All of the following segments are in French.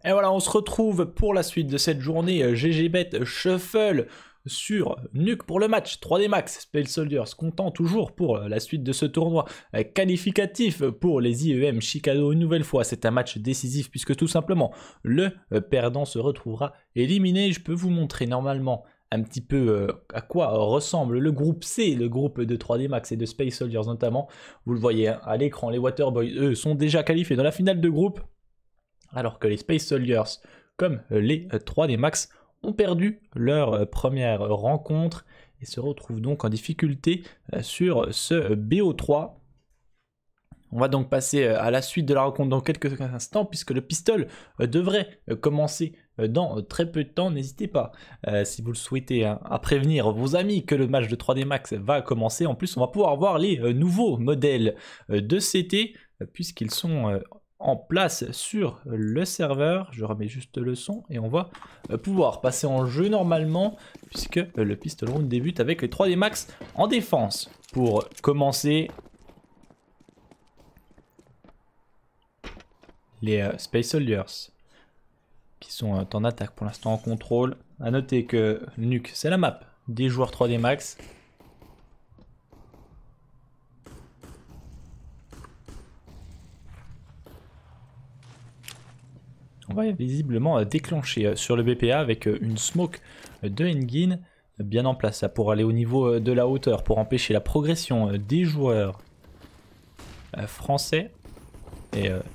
Et voilà, on se retrouve pour la suite de cette journée GGBet Shuffle sur Nuke pour le match 3D Max. Space Soldiers content toujours pour la suite de ce tournoi qualificatif pour les IEM Chicago. Une nouvelle fois, c'est un match décisif puisque tout simplement le perdant se retrouvera éliminé. Je peux vous montrer normalement un petit peu à quoi ressemble le groupe C, le groupe de 3D Max et de Space Soldiers notamment. Vous le voyez à l'écran, les Waterboys, eux, sont déjà qualifiés dans la finale de groupe. Alors que les Space Soldiers, comme les 3D Max, ont perdu leur première rencontre et se retrouvent donc en difficulté sur ce BO3. On va donc passer à la suite de la rencontre dans quelques instants puisque le pistol devrait commencer dans très peu de temps. N'hésitez pas, si vous le souhaitez, à prévenir vos amis que le match de 3D Max va commencer. En plus, on va pouvoir voir les nouveaux modèles de CT puisqu'ils sont en place sur le serveur. Je remets juste le son et on va pouvoir passer en jeu normalement puisque le pistol round débute avec les 3D Max en défense. Pour commencer, les Space Soldiers qui sont en attaque pour l'instant en contrôle. A noter que Nuke, c'est la map des joueurs 3D Max. On va visiblement déclencher sur le BPA avec une smoke de Engin bien en place pour aller au niveau de la hauteur pour empêcher la progression des joueurs français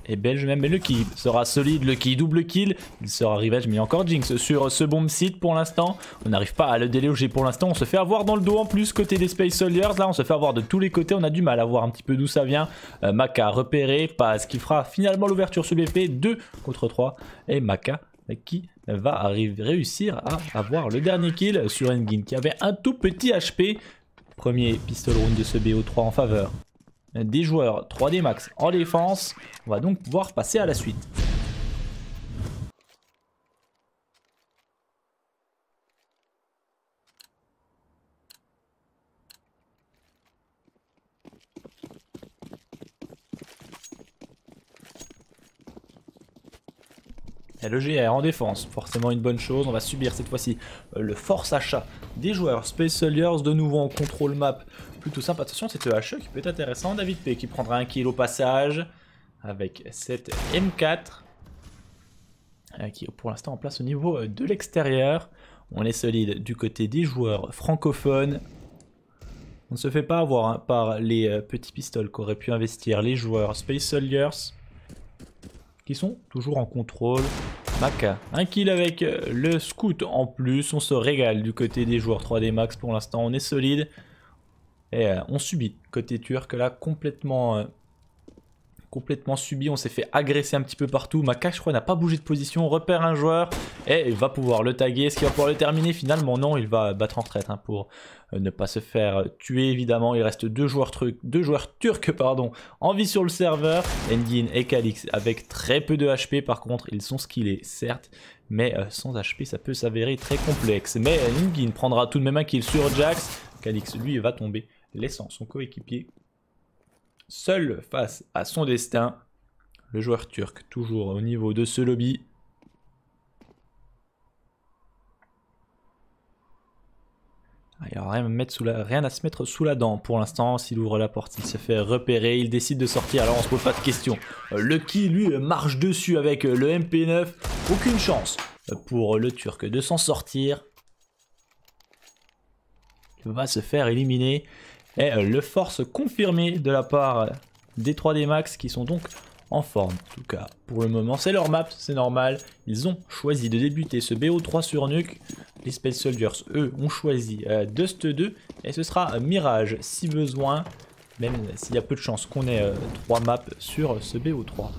et belges même. Mais le kill sera solide, le kill double kill, il sera revenge, mais il y a encore Jinx sur ce bomb site pour l'instant. On n'arrive pas à le déloger pour l'instant, on se fait avoir dans le dos en plus côté des Space Soldiers. Là on se fait avoir de tous les côtés, on a du mal à voir un petit peu d'où ça vient. Maka repéré, Paz qui fera finalement l'ouverture sur BP, 2 contre 3 et Maka qui va réussir à avoir le dernier kill sur Engin qui avait un tout petit HP. Premier pistol round de ce BO3 en faveur des joueurs 3D Max en défense. On va donc pouvoir passer à la suite. Et le GR en défense, forcément une bonne chose. On va subir cette fois-ci le force achat des joueurs Space Soldiers, de nouveau en contrôle map. Plutôt simple, attention, cette HE qui peut être intéressant. David P qui prendra un kill au passage avec cette M4 qui est pour l'instant en place au niveau de l'extérieur. On est solide du côté des joueurs francophones. On ne se fait pas avoir par les petits pistoles qu'auraient pu investir les joueurs Space Soldiers qui sont toujours en contrôle. Maka, un kill avec le scout en plus. On se régale du côté des joueurs 3D Max pour l'instant. On est solide. Et on subit côté turc là complètement subi. On s'est fait agresser un petit peu partout. Maka je crois n'a pas bougé de position. On repère un joueur et il va pouvoir le taguer. Est-ce qu'il va pouvoir le terminer finalement? Non, il va battre en retraite pour ne pas se faire tuer évidemment. Il reste deux joueurs turcs en vie sur le serveur. Engin et Calix avec très peu de HP. Par contre ils sont skillés certes, mais sans HP ça peut s'avérer très complexe. Mais Engin prendra tout de même un kill sur Jax. Calix lui va tomber, laissant son coéquipier seul face à son destin. Le joueur turc toujours au niveau de ce lobby. Il n'y a rien à se mettre sous la dent pour l'instant. S'il ouvre la porte, il se fait repérer, il décide de sortir, alors on se pose pas de questions. Lucky lui marche dessus avec le MP9. Aucune chance pour le turc de s'en sortir. Il va se faire éliminer. Et le force confirmé de la part des 3D Max qui sont donc en forme. En tout cas, pour le moment, c'est leur map, c'est normal. Ils ont choisi de débuter ce BO3 sur Nuke. Les Space Soldiers, eux, ont choisi Dust 2. Et ce sera Mirage si besoin, même s'il y a peu de chances qu'on ait 3 maps sur ce BO3.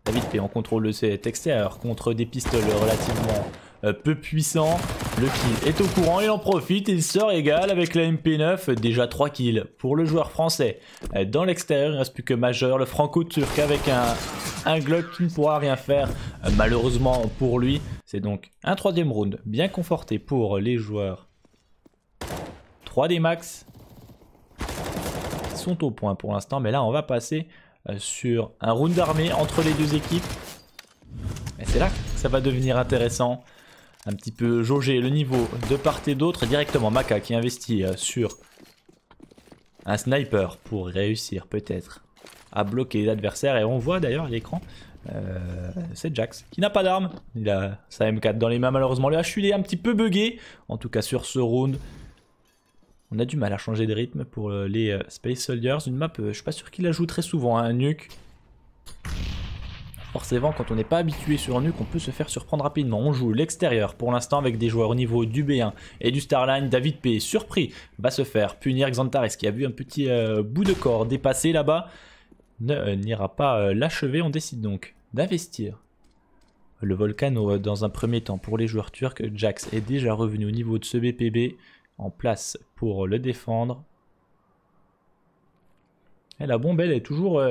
David P en contrôle de cet extérieur contre des pistoles relativement peu puissants. Le kill est au courant, il en profite, il se régale avec la MP9. Déjà 3 kills pour le joueur français. Dans l'extérieur, il ne reste plus que Majeur, le franco-turc avec un Glock qui ne pourra rien faire malheureusement pour lui. C'est donc un troisième round bien conforté pour les joueurs 3D Max. sont au point pour l'instant. Mais là, on va passer sur un round d'armée entre les deux équipes. Et c'est là que ça va devenir intéressant. Un petit peu jauger le niveau de part et d'autre. Directement Maka qui investit sur un sniper pour réussir peut-être à bloquer l'adversaire. Et on voit d'ailleurs à l'écran, c'est Jax qui n'a pas d'arme. Il a sa M4 dans les mains malheureusement. Le HUD est un petit peu buggé. En tout cas sur ce round. On a du mal à changer de rythme pour les Space Soldiers. Une map, je suis pas sûr qu'il la joue très souvent. Un nuke. Forcément, quand on n'est pas habitué sur Nuke, on peut se faire surprendre rapidement. On joue l'extérieur pour l'instant avec des joueurs au niveau du B1 et du Starline. David P, surpris, va se faire punir. Xantares qui a vu un petit bout de corps dépasser là-bas n'ira pas l'achever. On décide donc d'investir le Volcano dans un premier temps pour les joueurs turcs. Jax est déjà revenu au niveau de ce BPB en place pour le défendre. Et la bombe, elle est toujours...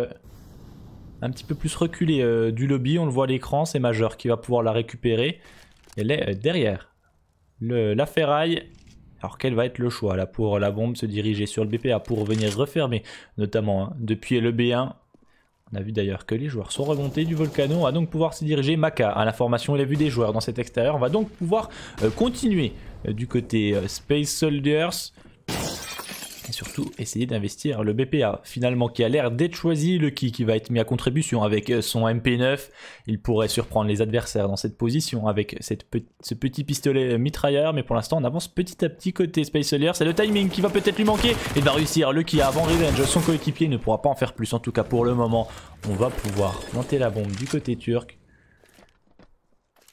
un petit peu plus reculé du lobby, on le voit à l'écran, c'est Majeur qui va pouvoir la récupérer. Elle est derrière la ferraille. Alors quel va être le choix là pour la bombe, se diriger sur le BPA pour venir refermer, notamment depuis le B1. On a vu d'ailleurs que les joueurs sont remontés du Volcano, on va donc pouvoir se diriger. Maka à l'information, il a vu des joueurs dans cet extérieur, on va donc pouvoir continuer du côté Space Soldiers. Et surtout essayer d'investir le BPA finalement qui a l'air d'être choisi. Le qui va être mis à contribution avec son MP9. Il pourrait surprendre les adversaires dans cette position avec ce petit pistolet mitrailleur. Mais pour l'instant on avance petit à petit côté Space Soldier. C'est le timing qui va peut-être lui manquer. Il va réussir le qui avant Revenge. Son coéquipier ne pourra pas en faire plus. En tout cas pour le moment on va pouvoir monter la bombe du côté turc.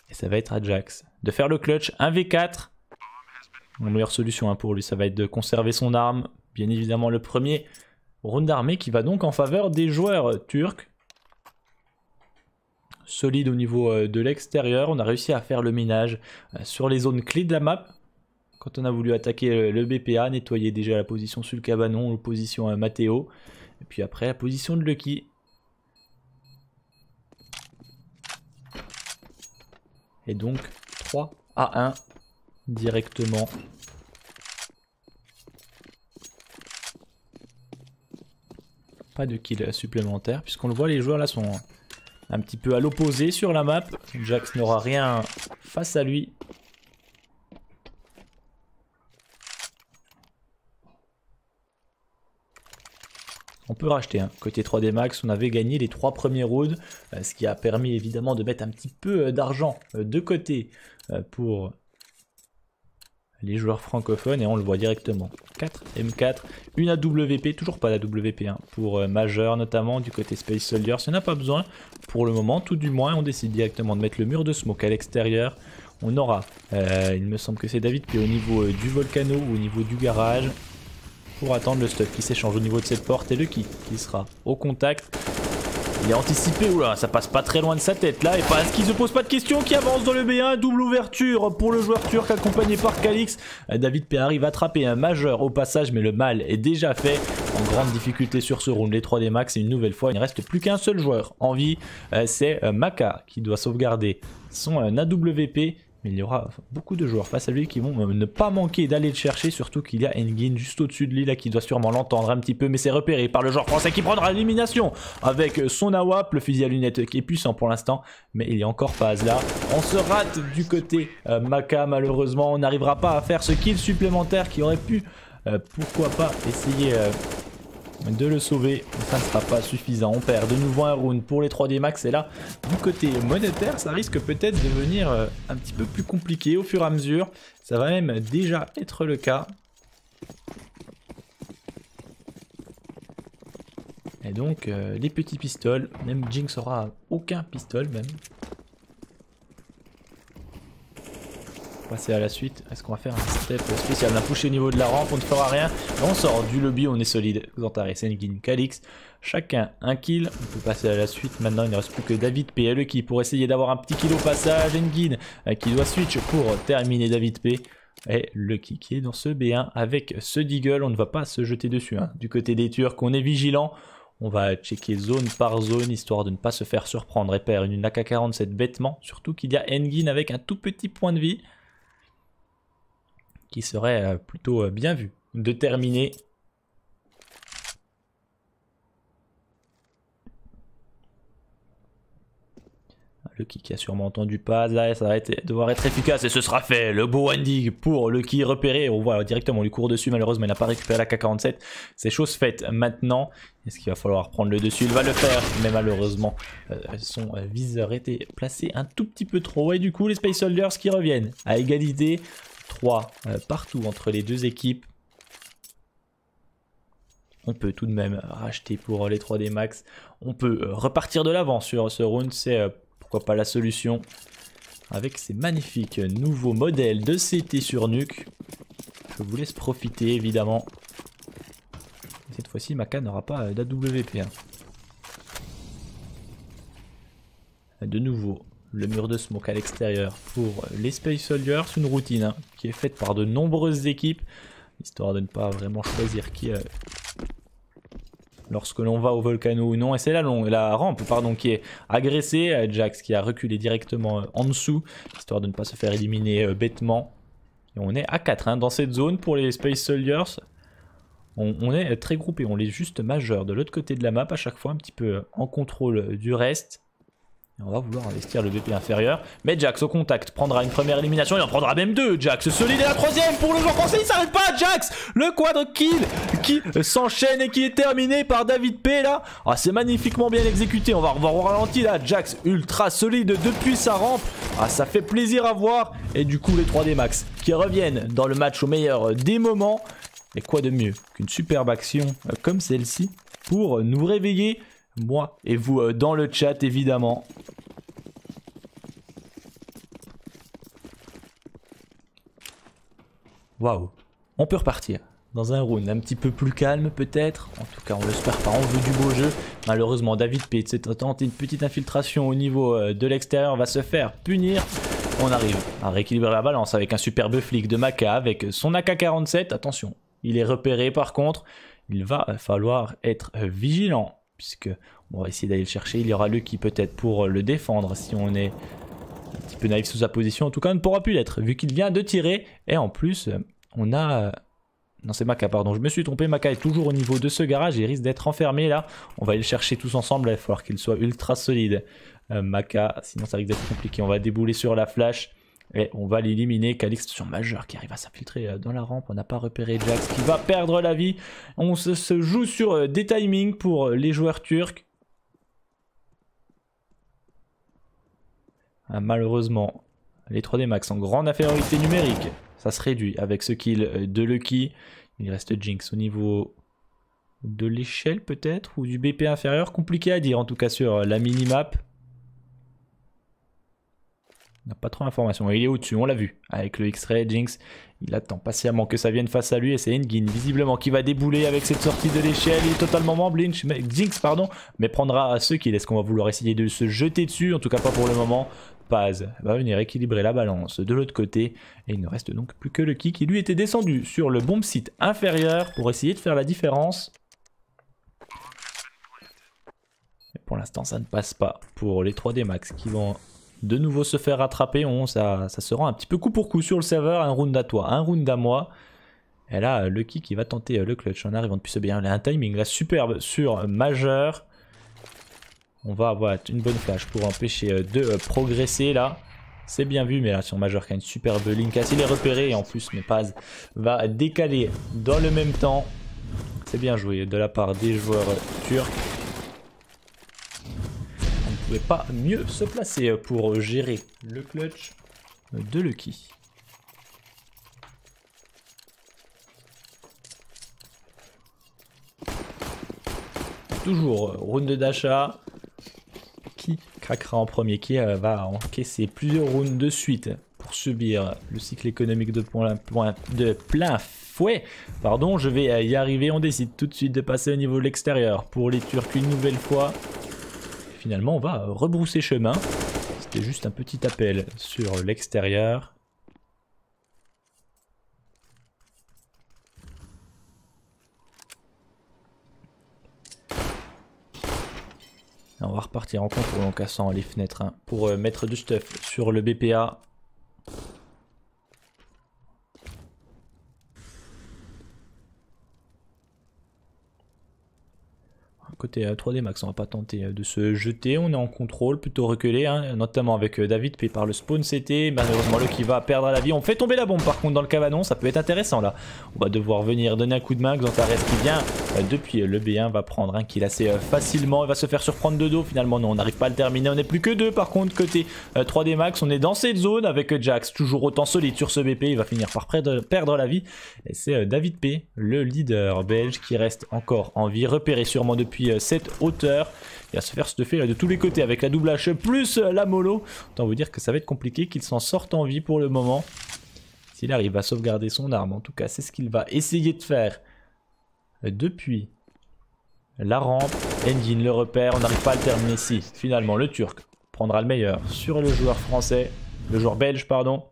Et ça va être à Jax de faire le clutch. 1v4. La meilleure solution pour lui ça va être de conserver son arme. Bien évidemment le premier round d'armée qui va donc en faveur des joueurs turcs. Solide au niveau de l'extérieur. On a réussi à faire le ménage sur les zones clés de la map. Quand on a voulu attaquer le BPA, nettoyer déjà la position sur le cabanon, la position Matteo. Et puis après la position de Lucky. Et donc 3 à 1 directement. Pas de kill supplémentaire puisqu'on le voit, les joueurs là sont un petit peu à l'opposé sur la map. Jax n'aura rien face à lui. On peut racheter côté 3D Max, on avait gagné les 3 premiers rounds, ce qui a permis évidemment de mettre un petit peu d'argent de côté pour les joueurs francophones et on le voit directement. 4 M4, une AWP, toujours pas d'AWP pour Majeur notamment du côté Space Soldiers, il n'y en a pas besoin pour le moment, tout du moins on décide directement de mettre le mur de smoke à l'extérieur. On aura, il me semble que c'est David P au niveau du Volcano ou au niveau du garage pour attendre le stuff qui s'échange au niveau de cette porte et le qui sera au contact. Il est anticipé, oula, ça passe pas très loin de sa tête là, et parce qu'il se pose pas de questions, qui avance dans le B1, double ouverture pour le joueur turc accompagné par Calix. David P arrive à attraper un Majeur au passage, mais le mal est déjà fait. En grande difficulté sur ce round, les 3D Max, et une nouvelle fois, il ne reste plus qu'un seul joueur en vie, c'est Maka qui doit sauvegarder son AWP. Mais il y aura beaucoup de joueurs face à lui qui vont ne pas manquer d'aller le chercher, surtout qu'il y a Engin juste au-dessus de lui là qui doit sûrement l'entendre un petit peu, mais c'est repéré par le joueur français qui prendra l'élimination avec son AWP, le fusil à lunettes qui est puissant pour l'instant, mais il y a encore phase là. On se rate du côté Maka malheureusement, on n'arrivera pas à faire ce kill supplémentaire qui aurait pu, pourquoi pas, essayer de le sauver, ça ne sera pas suffisant. On perd de nouveau un round pour les 3D Max et là du côté monétaire ça risque peut-être de devenir un petit peu plus compliqué au fur et à mesure, ça va même déjà être le cas. Et donc les petits pistoles, même Jinx aura aucun pistol même. Passer à la suite, est-ce qu'on va faire un step spécial? On a poussé au niveau de la rampe, on ne fera rien. On sort du lobby, on est solide. Xantares, Engin, Calix, chacun un kill. On peut passer à la suite. Maintenant, il ne reste plus que David P. Le qui pour essayer d'avoir un petit kill au passage. Engin qui doit switch pour terminer David P. Et le qui est dans ce B1 avec ce Deagle. On ne va pas se jeter dessus. Du côté des Turcs, on est vigilant. On va checker zone par zone histoire de ne pas se faire surprendre et perdre une AK-47 bêtement. Surtout qu'il y a Engin avec un tout petit point de vie. Qui serait plutôt bien vu de terminer. Lucky qui a sûrement entendu pas. Là, ça va devoir être efficace et ce sera fait. Le beau Wendy pour Lucky repéré. On voit directement, on lui court dessus. Malheureusement, il n'a pas récupéré la K47. C'est chose faite maintenant. Est-ce qu'il va falloir prendre le dessus? Il va le faire. Mais malheureusement, son viseur était placé un tout petit peu trop. Et du coup, les Space Soldiers qui reviennent à égalité. 3 partout entre les deux équipes. On peut tout de même racheter pour les 3D max. On peut repartir de l'avant sur ce round. C'est pourquoi pas la solution. Avec ces magnifiques nouveaux modèles de CT sur Nuke. Je vous laisse profiter évidemment. Cette fois-ci, Maka n'aura pas d'AWP. De nouveau, le mur de smoke à l'extérieur pour les Space Soldiers. Une routine qui est faite par de nombreuses équipes. Histoire de ne pas vraiment choisir qui... lorsque l'on va au volcano ou non, et c'est la rampe pardon, qui est agressée, Jax qui a reculé directement en dessous, histoire de ne pas se faire éliminer bêtement. Et on est à 4 dans cette zone pour les Space Soldiers. On est très groupé, on est juste majeur de l'autre côté de la map à chaque fois, un petit peu en contrôle du reste. Et on va vouloir investir le BP inférieur. Mais Jax au contact prendra une première élimination. Il en prendra même 2. Jax solide et la 3ème pour le joueur français. Il s'arrête pas. Jax, le quadre kill qui s'enchaîne et qui est terminé par David P là. Ah, c'est magnifiquement bien exécuté. On va revoir au ralenti là. Jax ultra solide depuis sa rampe. Ah, ça fait plaisir à voir. Et du coup les 3D max qui reviennent dans le match au meilleur des moments. Et quoi de mieux qu'une superbe action comme celle-ci pour nous réveiller, moi et vous dans le chat évidemment. Waouh, on peut repartir dans un round un petit peu plus calme peut-être. En tout cas on l'espère pas, on veut du beau jeu. Malheureusement David P s'est tenté une petite infiltration au niveau de l'extérieur, va se faire punir. On arrive à rééquilibrer la balance avec un superbe flic de Maka avec son AK-47. Attention, il est repéré par contre. Il va falloir être vigilant puisque on va essayer d'aller le chercher. Il y aura Lucky peut-être pour le défendre si on est un petit peu naïf sous sa position. En tout cas, on ne pourra plus l'être vu qu'il vient de tirer. Et en plus, on a... Non, c'est Maka, pardon. Je me suis trompé. Maka est toujours au niveau de ce garage. Il risque d'être enfermé là. On va aller le chercher tous ensemble. Il va falloir qu'il soit ultra solide. Maka, sinon ça risque d'être compliqué. On va débouler sur la flash. Et on va l'éliminer. Calix sur majeur qui arrive à s'infiltrer dans la rampe. On n'a pas repéré Jax qui va perdre la vie. On se joue sur des timings pour les joueurs turcs. Ah, malheureusement, les 3D max en grande infériorité numérique. Ça se réduit avec ce kill de Lucky. Il reste Jinx au niveau de l'échelle peut-être ou du BP inférieur. Compliqué à dire en tout cas sur la minimap. On n'a pas trop d'informations. Il est au-dessus, on l'a vu. Avec le X-Ray, Jinx, il attend patiemment que ça vienne face à lui. Et c'est Engin, visiblement, qui va débouler avec cette sortie de l'échelle. Il est totalement mort, Jinx, pardon. Mais prendra ce qu'il est-ce qu'on va vouloir essayer de se jeter dessus. En tout cas, pas pour le moment. Paz va venir équilibrer la balance de l'autre côté. Et il ne reste donc plus que Lucky qui lui était descendu sur le bomb site inférieur pour essayer de faire la différence. Et pour l'instant, ça ne passe pas pour les 3D max qui vont... de nouveau se faire rattraper. Ça se rend un petit peu coup pour coup sur le serveur. Un round à toi, un round à moi. Et là, Lucky qui va tenter le clutch en arrivant depuis ce bien. Il a un timing là superbe sur majeur. On va avoir une bonne flash pour empêcher de progresser là. C'est bien vu, mais là sur majeur qui a une superbe link. Il est repéré et en plus Paz va décaler dans le même temps. C'est bien joué de la part des joueurs turcs. On ne pouvait pas mieux se placer pour gérer le clutch de Lucky. Toujours round d'achat. Qui craquera en premier, qui va encaisser plusieurs rounds de suite pour subir le cycle économique de plein fouet. Pardon, je vais y arriver. On décide tout de suite de passer au niveau de l'extérieur pour les Turcs une nouvelle fois. Finalement, on va rebrousser chemin. C'était juste un petit appel sur l'extérieur. On va repartir en contrôle en cassant les fenêtres pour mettre du stuff sur le BPA. côté 3D Max, on va pas tenter de se jeter. On est en contrôle, plutôt reculé, hein, notamment avec David P par le spawn CT. Malheureusement, le qui va perdre la vie. On fait tomber la bombe par contre dans le cabanon, ça peut être intéressant là. On va devoir venir donner un coup de main. Xantares qui vient depuis le B1 va prendre un kill assez facilement. Il va se faire surprendre de dos. Finalement, non, on n'arrive pas à le terminer. On n'est plus que deux par contre côté 3D Max. On est dans cette zone avec Jax, toujours autant solide sur ce BP. Il va finir par perdre la vie. Et c'est David P, le leader belge, qui reste encore en vie, repéré sûrement depuis cette hauteur. Il va se faire stuffer là de tous les côtés avec la double H plus la mollo. Autant vous dire que ça va être compliqué qu'il s'en sorte en vie pour le moment. S'il arrive à sauvegarder son arme, en tout cas, c'est ce qu'il va essayer de faire depuis la rampe. Engine le repère, on n'arrive pas à le terminer ici. Finalement, le Turc prendra le meilleur sur le joueur français, le joueur belge, pardon.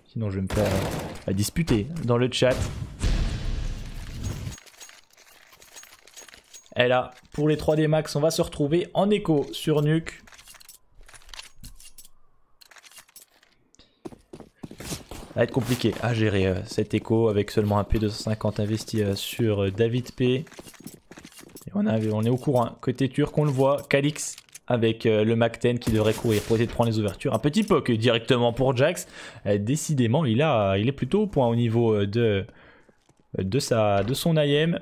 Sinon, je vais me faire disputer dans le chat. Et là, pour les 3D Max, on va se retrouver en écho sur Nuke. Ça va être compliqué à gérer cet écho avec seulement un P250 investi sur David P. Et on est au courant. Côté turc, on le voit. Calix avec le Mac 10 qui devrait courir pour essayer de prendre les ouvertures. Un petit poke directement pour Jax. Décidément, il est plutôt au point au niveau de son IM.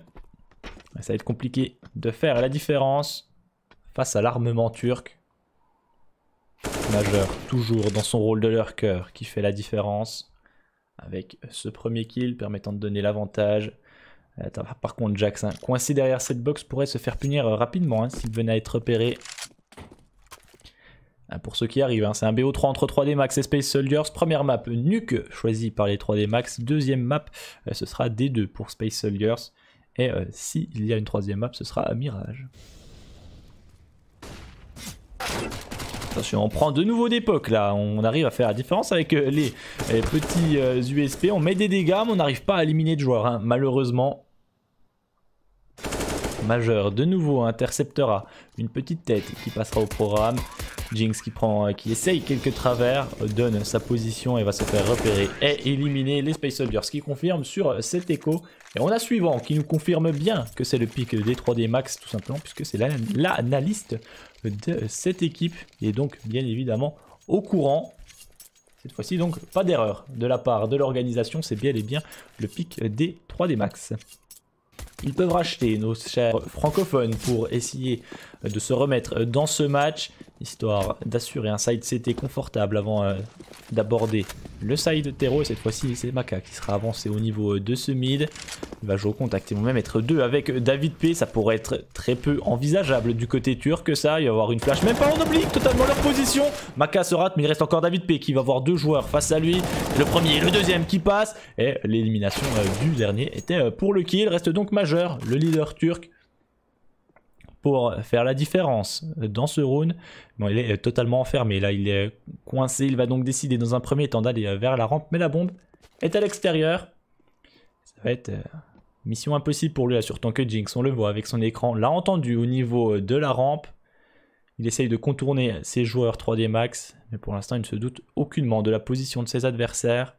Ça va être compliqué de faire la différence face à l'armement turc. Majeur, toujours dans son rôle de lurker, qui fait la différence. Avec ce premier kill permettant de donner l'avantage. Par contre, Jax, hein, coincé derrière cette box, pourrait se faire punir rapidement hein, s'il venait à être repéré. Pour ceux qui arrivent, hein, c'est un BO3 entre 3D Max et Space Soldiers. Première map, Nuke, choisie par les 3D Max. Deuxième map, ce sera D2 pour Space Soldiers. Et s'il y a une troisième map, ce sera Mirage. Attention, on prend de nouveau des pokes là. On arrive à faire la différence avec les petits USP. On met des dégâts, mais on n'arrive pas à éliminer de joueurs, hein, malheureusement. Majeur, de nouveau, interceptera une petite tête qui passera au programme. Jinx qui essaye quelques travers, donne sa position et va se faire repérer et éliminer les Space Soldiers, ce qui confirme sur cet écho. Et on a suivant qui nous confirme bien que c'est le pic des 3D Max tout simplement, puisque c'est l'analyste de cette équipe et donc bien évidemment au courant. Cette fois-ci donc pas d'erreur de la part de l'organisation, c'est bien et bien le pic des 3D Max. Ils peuvent racheter nos chers francophones pour essayer de se remettre dans ce match, histoire d'assurer un side CT confortable avant d'aborder le side terreau. Et cette fois-ci, c'est Maka qui sera avancé au niveau de ce mid. Il va jouer au contact, ils vont même être deux avec David P. Ça pourrait être très peu envisageable du côté turc ça. Il va y avoir une flash, même pas en oblique, totalement leur position. Maka se rate, mais il reste encore David P qui va avoir deux joueurs face à lui. Le premier et le deuxième qui passent. Et l'élimination du dernier était pour le kill. Reste donc Majeur, le leader turc, pour faire la différence dans ce round. Bon, il est totalement enfermé, là il est coincé, il va donc décider dans un premier temps d'aller vers la rampe, mais la bombe est à l'extérieur. Ça va être mission impossible pour lui, là, surtout que Jinx, on le voit avec son écran, l'a entendu au niveau de la rampe. Il essaye de contourner ses joueurs 3D Max, mais pour l'instant il ne se doute aucunement de la position de ses adversaires.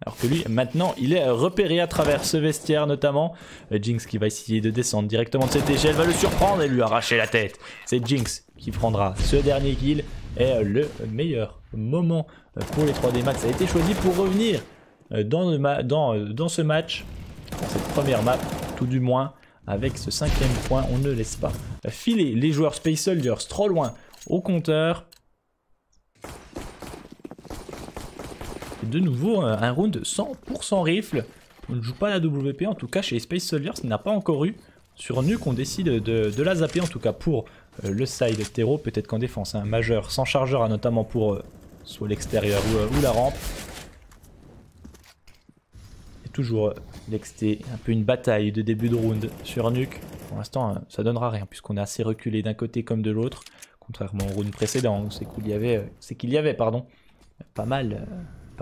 Alors que lui, maintenant, il est repéré à travers ce vestiaire notamment. Jinx qui va essayer de descendre directement de cette échelle, va le surprendre et lui arracher la tête. C'est Jinx qui prendra ce dernier kill. Et le meilleur moment pour les 3D Max a été choisi pour revenir dans ce match, dans cette première map, tout du moins. Avec ce 5e point, on ne laisse pas filer les joueurs Space Soldiers trop loin au compteur. De nouveau un round 100% rifle. On ne joue pas la WP, en tout cas chez Space Soldiers il n'a pas encore eu. Sur Nuke on décide de la zapper, en tout cas pour le side terreau, peut-être qu'en défense. Un Majeur sans chargeur, notamment pour soit l'extérieur ou la rampe. Et toujours l'exté, un peu une bataille de début de round sur Nuke. Pour l'instant ça donnera rien puisqu'on est assez reculé d'un côté comme de l'autre. Contrairement au round précédent, c'est qu'il y avait pas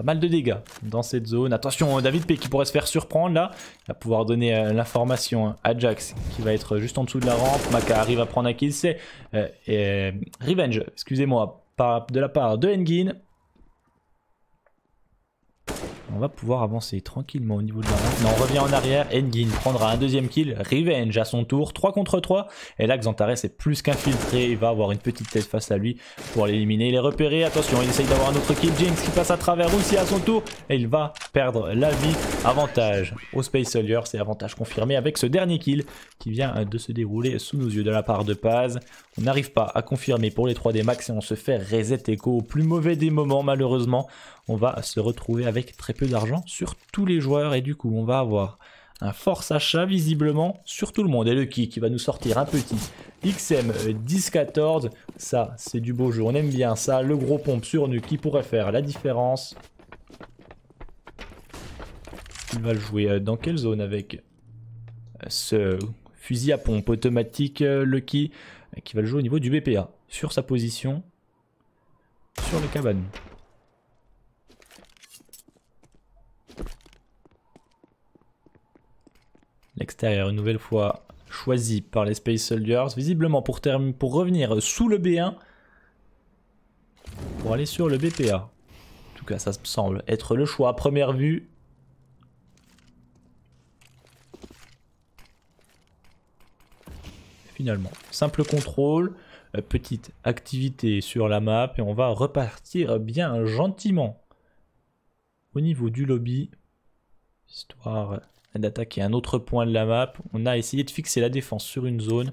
mal de dégâts dans cette zone. Attention, David P qui pourrait se faire surprendre là. Il va pouvoir donner l'information à Jax qui va être juste en dessous de la rampe. Maka arrive à prendre un kill. C'est Revenge, excusez-moi, de la part de Engin. On va pouvoir avancer tranquillement au niveau de la rampe. Mais on revient en arrière. Engin prendra un deuxième kill. Revenge à son tour. 3 contre 3. Et là, Xantares est plus qu'infiltré. Il va avoir une petite tête face à lui pour l'éliminer. Il est repéré. Attention, il essaye d'avoir un autre kill. Jinx qui passe à travers aussi à son tour. Et il va perdre la vie. Avantage au Space Soldier. C'est avantage confirmé avec ce dernier kill qui vient de se dérouler sous nos yeux de la part de Paz. On n'arrive pas à confirmer pour les 3D max et on se fait reset echo au plus mauvais des moments malheureusement. On va se retrouver avec très peu d'argent sur tous les joueurs et du coup on va avoir un force achat visiblement sur tout le monde. Et le qui va nous sortir un petit XM 10-14. Ça c'est du beau jeu, on aime bien ça. Le gros pompe sur nu qui pourrait faire la différence. Il va le jouer dans quelle zone avec ce fusil à pompe automatique Lucky qui va le jouer au niveau du BPA sur sa position sur les cabanes. L'extérieur une nouvelle fois choisi par les Space Soldiers visiblement pour revenir sous le B1 pour aller sur le BPA. En tout cas ça semble être le choix à première vue. Finalement, simple contrôle, petite activité sur la map et on va repartir bien gentiment au niveau du lobby, histoire d'attaquer un autre point de la map. On a essayé de fixer la défense sur une zone,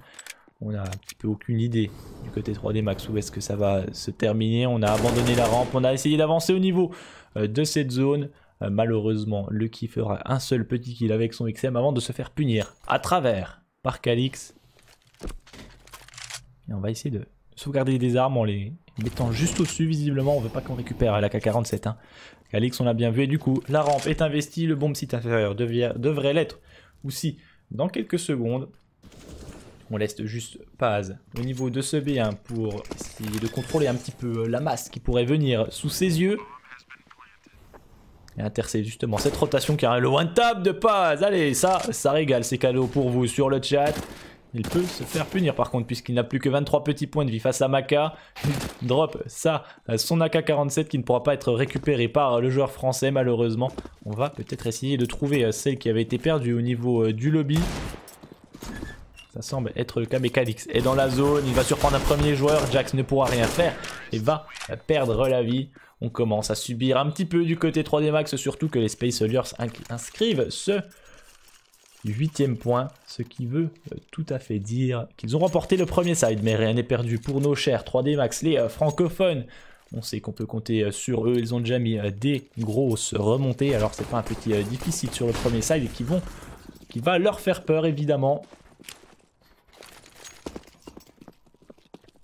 on a un petit peu aucune idée du côté 3D Max où est-ce que ça va se terminer. On a abandonné la rampe, on a essayé d'avancer au niveau de cette zone. Malheureusement, Lucky fera un seul petit kill avec son XM avant de se faire punir à travers par Calix. Et on va essayer de sauvegarder des armes en les mettant juste au-dessus. Visiblement, on ne veut pas qu'on récupère la K47. Hein. Calix, on l'a bien vu. Et du coup, la rampe est investie. Le bomb site inférieur devrait l'être aussi dans quelques secondes. On laisse juste Paz au niveau de ce B1 pour essayer de contrôler un petit peu la masse qui pourrait venir sous ses yeux. Et intercepter justement cette rotation car le one tap de Paz. Allez, ça régale. C'est cadeau pour vous sur le chat. Il peut se faire punir par contre puisqu'il n'a plus que 23 petits points de vie face à Maka. Il drop ça, son AK-47 qui ne pourra pas être récupéré par le joueur français malheureusement. On va peut-être essayer de trouver celle qui avait été perdue au niveau du lobby. Ça semble être le cas mais Calix est dans la zone, il va surprendre un premier joueur, Jax ne pourra rien faire et va perdre la vie. On commence à subir un petit peu du côté 3D Max, surtout que les Space Soldiers inscrivent ce 8e point, ce qui veut tout à fait dire qu'ils ont remporté le premier side, mais rien n'est perdu pour nos chers 3D Max, les francophones. On sait qu'on peut compter sur eux, ils ont déjà mis des grosses remontées, alors c'est pas un petit difficile sur le premier side et qui va leur faire peur évidemment.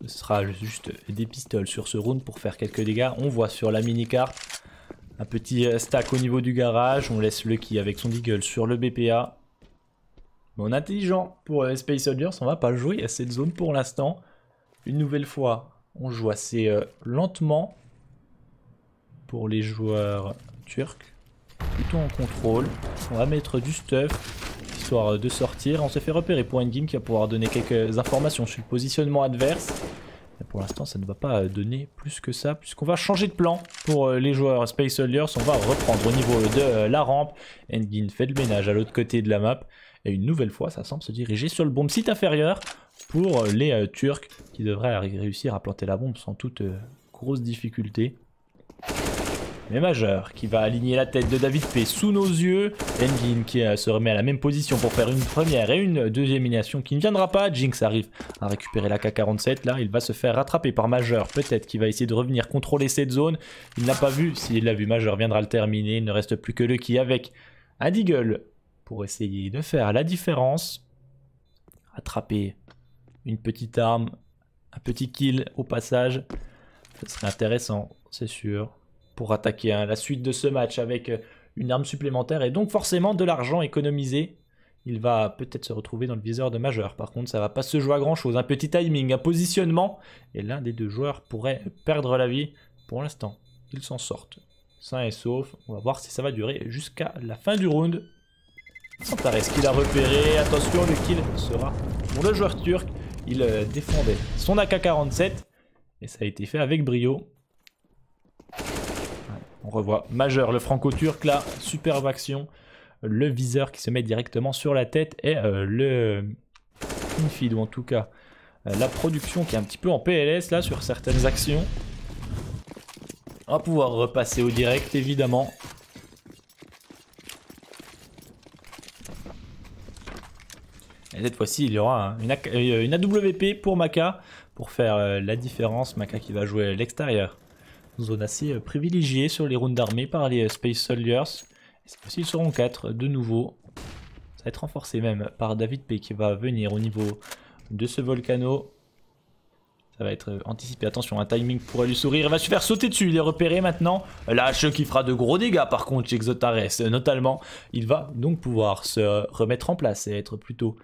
Ce sera juste des pistoles sur ce round pour faire quelques dégâts. On voit sur la mini-carte un petit stack au niveau du garage, on laisse Lucky avec son deagle sur le BPA. Bon, intelligent pour les Space Soldiers, on va pas jouer à cette zone pour l'instant. Une nouvelle fois, on joue assez lentement pour les joueurs turcs. Plutôt en contrôle. On va mettre du stuff, histoire de sortir. On se fait repérer pour Engin qui va pouvoir donner quelques informations sur le positionnement adverse. Mais pour l'instant, ça ne va pas donner plus que ça, puisqu'on va changer de plan pour les joueurs Space Soldiers. On va reprendre au niveau de la rampe. Engin fait le ménage à l'autre côté de la map. Et une nouvelle fois, ça semble se diriger sur le bomb site inférieur pour les Turcs qui devraient réussir à planter la bombe sans toute grosse difficulté. Mais Majeur qui va aligner la tête de David P sous nos yeux. Engin qui se remet à la même position pour faire une première et une deuxième élimination qui ne viendra pas. Jinx arrive à récupérer la K47. Là, il va se faire rattraper par Majeur. Peut-être qu'il va essayer de revenir contrôler cette zone. Il n'a pas vu. S'il l'a vu, Majeur viendra le terminer. Il ne reste plus que Lucky avec un deagle pour essayer de faire la différence. Attraper une petite arme, un petit kill au passage. Ce serait intéressant, c'est sûr, pour attaquer la suite de ce match avec une arme supplémentaire et donc forcément de l'argent économisé. Il va peut-être se retrouver dans le viseur de Majeur. Par contre, ça va pas se jouer à grand chose. Un petit timing, un positionnement. Et l'un des deux joueurs pourrait perdre la vie. Pour l'instant, ils s'en sortent sain et sauf. On va voir si ça va durer jusqu'à la fin du round. Xantares qui l'a repéré, attention le kill sera pour le joueur turc, il défendait son AK-47 et ça a été fait avec brio. On revoit Majeur, le franco-turc là, superbe action. Le viseur qui se met directement sur la tête et le infeed, ou en tout cas la production qui est un petit peu en PLS là sur certaines actions. On va pouvoir repasser au direct évidemment. Et cette fois-ci il y aura une AWP pour Maka pour faire la différence. Maka qui va jouer à l'extérieur. Zone assez privilégiée sur les rounds d'armée par les Space Soldiers. Et cette fois-ci ils seront 4 de nouveau. Ça va être renforcé même par David P qui va venir au niveau de ce volcano. Ça va être anticipé. Attention, un timing pourrait lui sourire. Il va se faire sauter dessus. Il est repéré maintenant. La hache qui fera de gros dégâts par contre chez Xotares. Notamment, il va donc pouvoir se remettre en place et être plutôt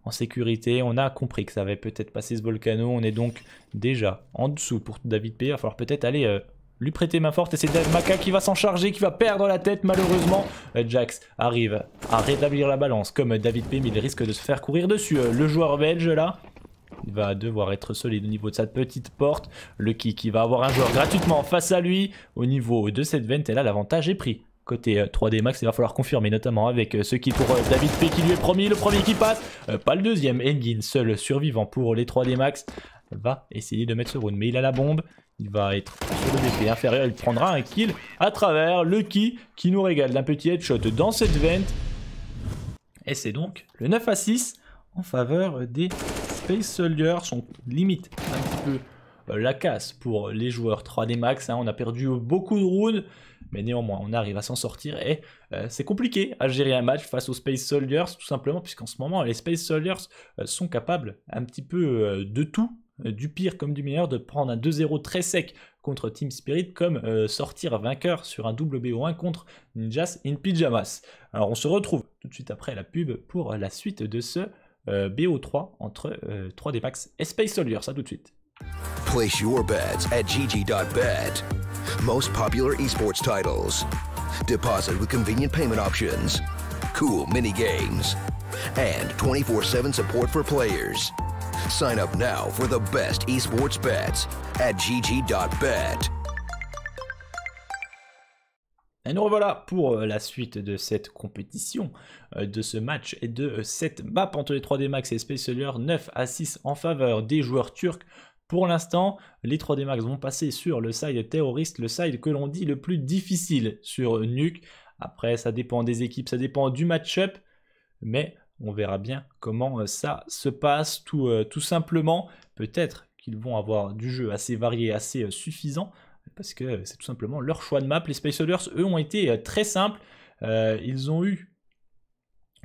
en sécurité. On a compris que ça avait peut-être passé ce volcano. On est donc déjà en dessous pour David P. Il va falloir peut-être aller lui prêter main forte. Et c'est Dave Maka qui va s'en charger, qui va perdre la tête malheureusement. Jax arrive à rétablir la balance comme David P. Mais il risque de se faire courir dessus. Le joueur belge là. Il va devoir être solide au niveau de sa petite porte. Le qui va avoir un joueur gratuitement face à lui au niveau de cette vente. Et là, l'avantage est pris. Côté 3D Max, il va falloir confirmer notamment avec ce qui pour David P qui lui est promis. Le premier qui passe, pas le deuxième. Engin, seul survivant pour les 3D Max, va essayer de mettre ce round. Mais il a la bombe. Il va être sur le BP inférieur. Il prendra un kill à travers le qui nous régale d'un petit headshot dans cette vente. Et c'est donc le 9-6 en faveur des Space Soldiers. On limite un petit peu la casse pour les joueurs 3D Max. On a perdu beaucoup de rounds, mais néanmoins on arrive à s'en sortir. Et c'est compliqué à gérer un match face aux Space Soldiers, tout simplement puisqu'en ce moment les Space Soldiers sont capables un petit peu de tout, du pire comme du meilleur, de prendre un 2-0 très sec contre Team Spirit, comme sortir vainqueur sur un double BO1 contre Ninjas in Pyjamas. Alors on se retrouve tout de suite après la pub pour la suite de ce BO3 entre 3D Max et Space Soldiers. Ça tout de suite. Place your bets at GG.bet. Most popular esports titles. Deposit with convenient payment options. Cool mini games. And 24/7 support for players. Sign up now for the best esports bets at GG.bet. Et nous revoilà pour la suite de cette compétition, de ce match et de cette map entre les 3D Max et Space Soldiers. 9-6 en faveur des joueurs turcs. Pour l'instant, les 3D Max vont passer sur le side terroriste, le side que l'on dit le plus difficile sur Nuke. Après, ça dépend des équipes, ça dépend du match-up, mais on verra bien comment ça se passe tout simplement. Peut-être qu'ils vont avoir du jeu assez varié, assez suffisant, parce que c'est tout simplement leur choix de map. Les Space Soldiers, eux, ont été très simples. Ils ont eu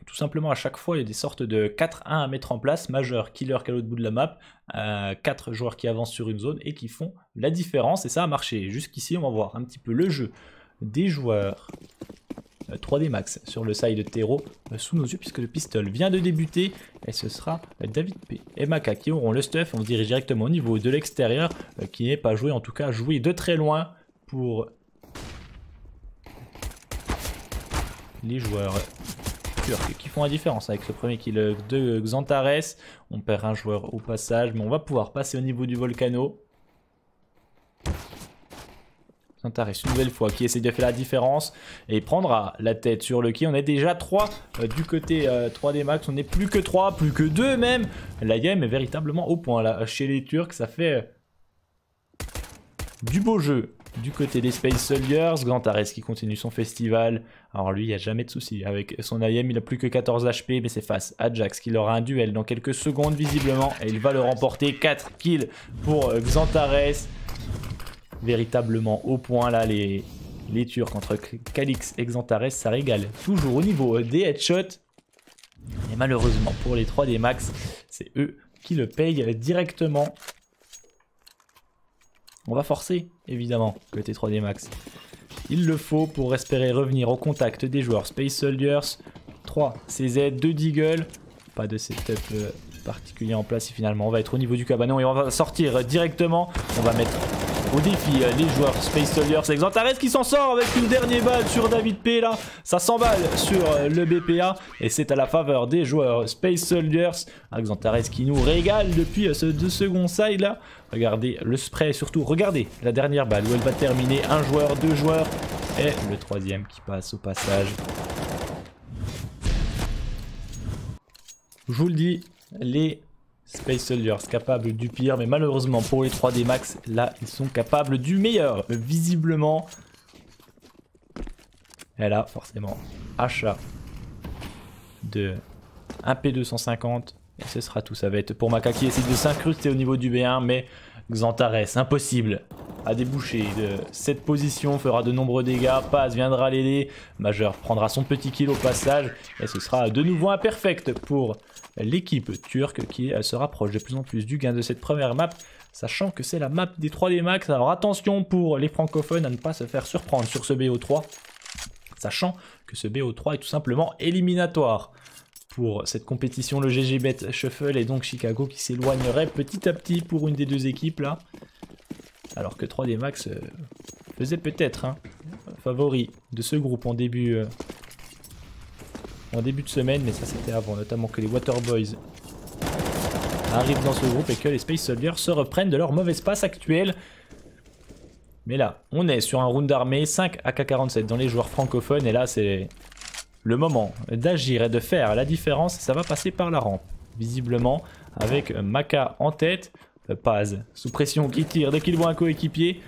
tout simplement à chaque fois, il y a des sortes de 4-1 à mettre en place. Majeur, killer qui est à l'autre bout de la map. 4 joueurs qui avancent sur une zone et qui font la différence. Et ça a marché. Jusqu'ici, on va voir un petit peu le jeu des joueurs 3D Max sur le side terreau sous nos yeux, puisque le pistol vient de débuter. Et ce sera David P et Maka qui auront le stuff. On se dirige directement au niveau de l'extérieur, qui n'est pas joué, en tout cas joué de très loin pour les joueurs turcs qui font la différence avec ce premier kill de Xantares. On perd un joueur au passage, mais on va pouvoir passer au niveau du volcano. Xantares une nouvelle fois qui essaie de faire la différence et prendra la tête sur le qui. On est déjà 3 du côté 3D Max, on n'est plus que 3, plus que 2 même. La game est véritablement au point là chez les Turcs, ça fait du beau jeu. Du côté des Space Soldiers, Xantares qui continue son festival. Alors lui, il n'y a jamais de souci. Avec son IM, il a plus que 14 HP, mais c'est face à Jax qui aura un duel dans quelques secondes visiblement. Et il va le remporter. 4 kills pour Xantares. Véritablement au point là, les Turcs entre Calix et Xantares, ça régale. Toujours au niveau des headshots. Et malheureusement pour les 3D Max, c'est eux qui le payent directement. On va forcer, évidemment, côté 3D Max. Il le faut pour espérer revenir au contact des joueurs Space Soldiers. 3 CZ, 2 Deagle. Pas de setup particulier en place et finalement on va être au niveau du cabanon et on va sortir directement. On va mettre au défi les joueurs Space Soldiers. C'est Xantares qui s'en sort avec une dernière balle sur David P là. Ça s'emballe sur le BPA et c'est à la faveur des joueurs Space Soldiers. Xantares qui nous régale depuis ce 2 secondes side là. Regardez le spray et surtout regardez la dernière balle où elle va terminer. Un joueur, 2 joueurs et le 3e qui passe au passage. Je vous le dis, les Space Soldiers capables du pire, mais malheureusement pour les 3D Max, là ils sont capables du meilleur, visiblement. Et là, forcément, achat de un P250, et ce sera tout. Ça va être pour Maka qui essaie de s'incruster au niveau du B1, mais Xantares, impossible à déboucher de cette position, fera de nombreux dégâts. Paz viendra l'aider, Majeur prendra son petit kill au passage, et ce sera de nouveau imperfect pour l'équipe turque qui se rapproche de plus en plus du gain de cette première map, sachant que c'est la map des 3D Max. Alors attention pour les francophones à ne pas se faire surprendre sur ce BO3, sachant que ce BO3 est tout simplement éliminatoire pour cette compétition. Le GGBet Shuffle et donc Chicago qui s'éloignerait petit à petit pour une des deux équipes là, alors que 3D Max faisait peut-être favori de ce groupe en début de semaine, mais ça c'était avant, notamment que les Waterboys arrivent dans ce groupe et que les Space Soldiers se reprennent de leur mauvaise passe actuelle. Mais là, on est sur un round d'armée, 5 AK-47 dans les joueurs francophones, et là c'est le moment d'agir et de faire la différence. Ça va passer par la rampe, visiblement, avec Maka en tête, Paz sous pression qui tire dès qu'il voit un coéquipier.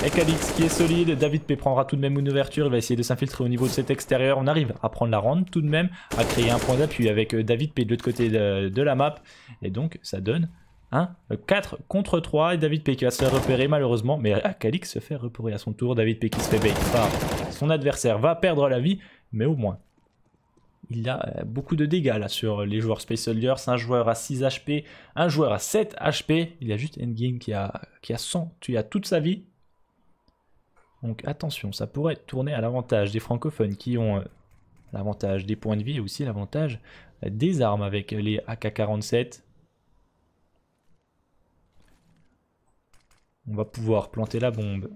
Et Calix qui est solide, David P prendra tout de même une ouverture, il va essayer de s'infiltrer au niveau de cet extérieur. On arrive à prendre la ronde tout de même, à créer un point d'appui avec David P de l'autre côté de la map. Et donc ça donne un 4 contre 3 et David P qui va se faire repérer malheureusement. Mais Calix se fait repérer à son tour, David P qui se fait bait par son adversaire va perdre la vie, mais au moins il a beaucoup de dégâts là sur les joueurs Space Soldiers. Un joueur à 6 HP, un joueur à 7 HP. Il y a juste Endgame qui a 100 tué à toute sa vie. Donc attention, ça pourrait tourner à l'avantage des francophones qui ont l'avantage des points de vie et aussi l'avantage des armes avec les AK-47. On va pouvoir planter la bombe.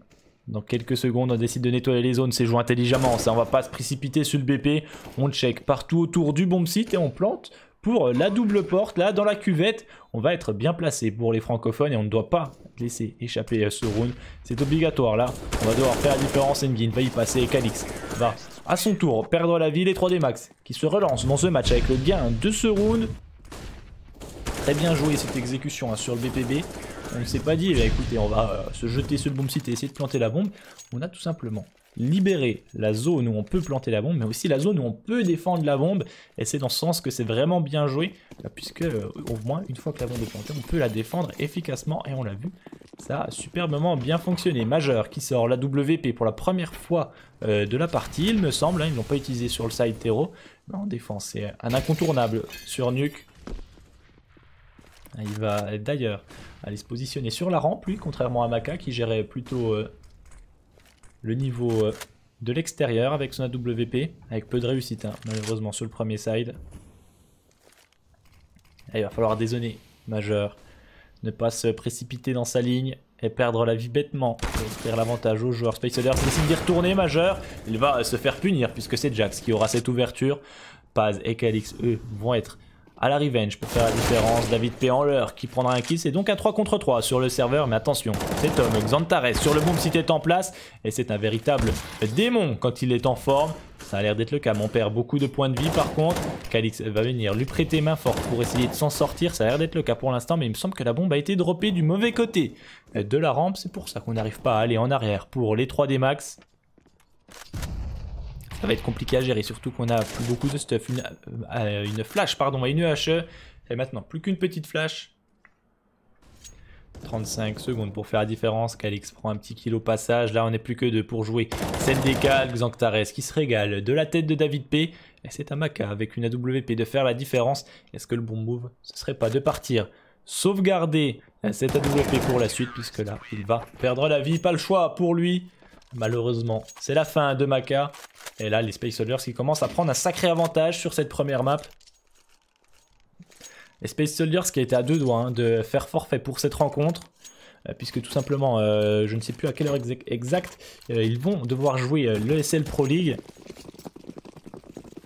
Dans quelques secondes, on décide de nettoyer les zones, c'est joué intelligemment. Ça, on va pas se précipiter sur le BP. On check partout autour du bomb site et on plante pour la double porte. Là, dans la cuvette, on va être bien placé pour les francophones et on ne doit pas laisser échapper ce round. C'est obligatoire là. On va devoir faire la différence. Engin va y passer et Calix va à son tour perdre la vie. Les 3D Max qui se relancent dans ce match avec le gain de ce round. Très bien joué cette exécution sur le BPB. On ne s'est pas dit, bah, écoutez, on va se jeter sur le bomb site et essayer de planter la bombe. On a tout simplement libéré la zone où on peut planter la bombe, mais aussi la zone où on peut défendre la bombe. Et c'est dans ce sens que c'est vraiment bien joué, puisque au moins, une fois que la bombe est plantée, on peut la défendre efficacement. Et on l'a vu, ça a superbement bien fonctionné. Majeur qui sort la WP pour la première fois de la partie, il me semble. Ils ne l'ont pas utilisé sur le side terreau, mais en défense, c'est un incontournable sur Nuke. Il va d'ailleurs aller se positionner sur la rampe, lui, contrairement à Maka qui gérait plutôt le niveau de l'extérieur avec son AWP, avec peu de réussite, malheureusement, sur le premier side. Et il va falloir dézonner Majeur, ne pas se précipiter dans sa ligne et perdre la vie bêtement, et offrir l'avantage aux joueurs Space Soldiers. Il décide d'y retourner, Majeur, il va se faire punir puisque c'est Jax qui aura cette ouverture. Paz et Calix, eux, vont être à la revenge pour faire la différence. David P en l'heure qui prendra un kill. C'est donc un 3 contre 3 sur le serveur. Mais attention, cet homme, Xantares, sur le bomb site est en place. Et c'est un véritable démon quand il est en forme. Ça a l'air d'être le cas. Mais on perd beaucoup de points de vie par contre. Calix va venir lui prêter main forte pour essayer de s'en sortir. Ça a l'air d'être le cas pour l'instant. Mais il me semble que la bombe a été droppée du mauvais côté de la rampe. C'est pour ça qu'on n'arrive pas à aller en arrière pour les 3D Max. Ça va être compliqué à gérer, surtout qu'on a plus beaucoup de stuff. Une flash, pardon, et une HE. Et maintenant, plus qu'une petite flash. 35 secondes pour faire la différence. Calix prend un petit kill au passage. Là, on n'est plus que deux pour jouer. Celle des Cal, Xantares qui se régale de la tête de David P. Et c'est à Maka avec une AWP de faire la différence. Est-ce que le bon move, ce serait pas de partir sauvegarder cette AWP pour la suite, puisque là, il va perdre la vie. Pas le choix pour lui. Malheureusement, c'est la fin de Maka. Et là, les Space Soldiers qui commencent à prendre un sacré avantage sur cette première map. Les Space Soldiers qui étaient à deux doigts de faire forfait pour cette rencontre. puisque tout simplement, je ne sais plus à quelle heure exacte, ils vont devoir jouer l'ESL Pro League.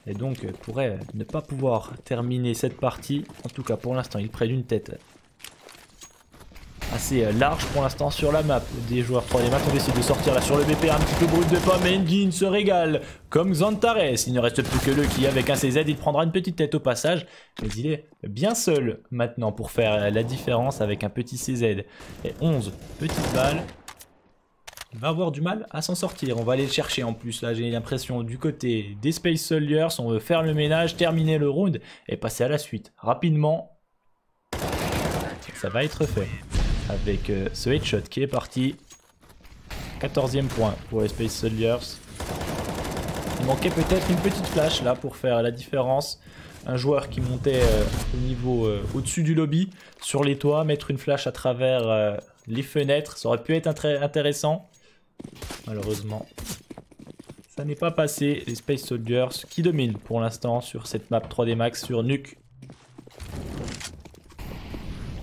Et donc pourraient ne pas pouvoir terminer cette partie. En tout cas pour l'instant ils prennent une tête assez large pour l'instant sur la map. Des joueurs 3D Max ont décidé de sortir là sur le BP un petit peu brut de pomme. Engine se régale comme Xantares. Il ne reste plus que le qui avec un CZ. Il prendra une petite tête au passage. Mais il est bien seul maintenant pour faire la différence avec un petit CZ. Et 11 petites balles. Il va avoir du mal à s'en sortir. On va aller le chercher en plus. Là j'ai l'impression du côté des Space Soldiers. On veut faire le ménage, terminer le round et passer à la suite. Rapidement. Ça va être fait. Avec ce headshot qui est parti. 14e point pour les Space Soldiers. Il manquait peut-être une petite flash là pour faire la différence. Un joueur qui montait au niveau au-dessus du lobby, sur les toits, mettre une flash à travers les fenêtres. Ça aurait pu être intéressant. Malheureusement, ça n'est pas passé. Les Space Soldiers qui dominent pour l'instant sur cette map 3D Max sur Nuke.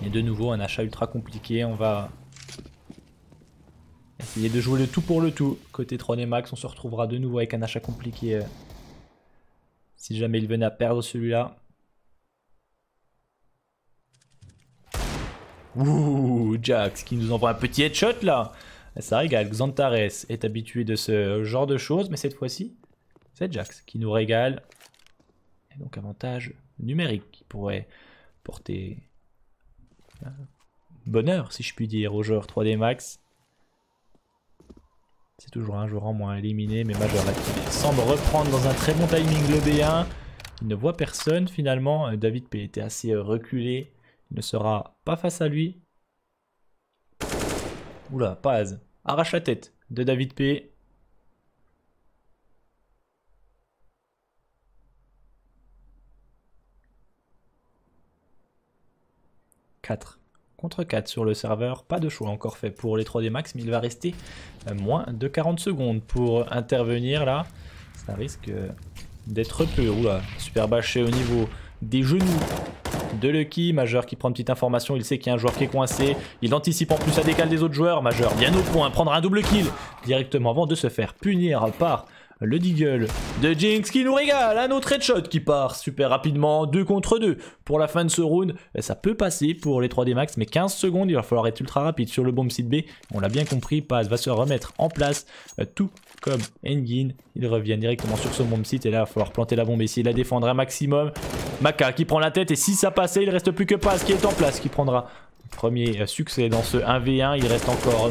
Et de nouveau un achat ultra compliqué, on va essayer de jouer le tout pour le tout. Côté 3D Max, on se retrouvera de nouveau avec un achat compliqué si jamais il venait à perdre celui-là. Ouh, Jax qui nous envoie un petit headshot là. Ça régale, Xantares est habitué de ce genre de choses, mais cette fois-ci, c'est Jax qui nous régale. Et donc avantage numérique qui pourrait porter bonheur, si je puis dire, aux joueurs 3D Max. C'est toujours un joueur en moins éliminé, mais Majeur là qui semble reprendre dans un très bon timing le B1. Il ne voit personne finalement. David P était assez reculé. Il ne sera pas face à lui. Oula, Paz arrache la tête de David P. Contre 4 sur le serveur, pas de choix encore fait pour les 3D Max, mais il va rester moins de 40 secondes pour intervenir là. Ça risque d'être peu. Oula, super bâché au niveau des genoux de Lucky. Majeur qui prend une petite information, il sait qu'il y a un joueur qui est coincé. Il anticipe en plus la décale des autres joueurs. Majeur bien au point, prendra un double kill directement avant de se faire punir par le Deagle de Jinx qui nous régale. Un autre headshot qui part super rapidement. 2 contre 2 pour la fin de ce round. Ça peut passer pour les 3D Max, mais 15 secondes. Il va falloir être ultra rapide sur le bomb site B. On l'a bien compris. Paz va se remettre en place. Tout comme Engin. Il revient directement sur ce bomb site. Et là, il va falloir planter la bombe ici. La défendre un maximum. Maka qui prend la tête. Et si ça passait, il ne reste plus que Paz qui est en place. Qui prendra le premier succès dans ce 1v1. Il reste encore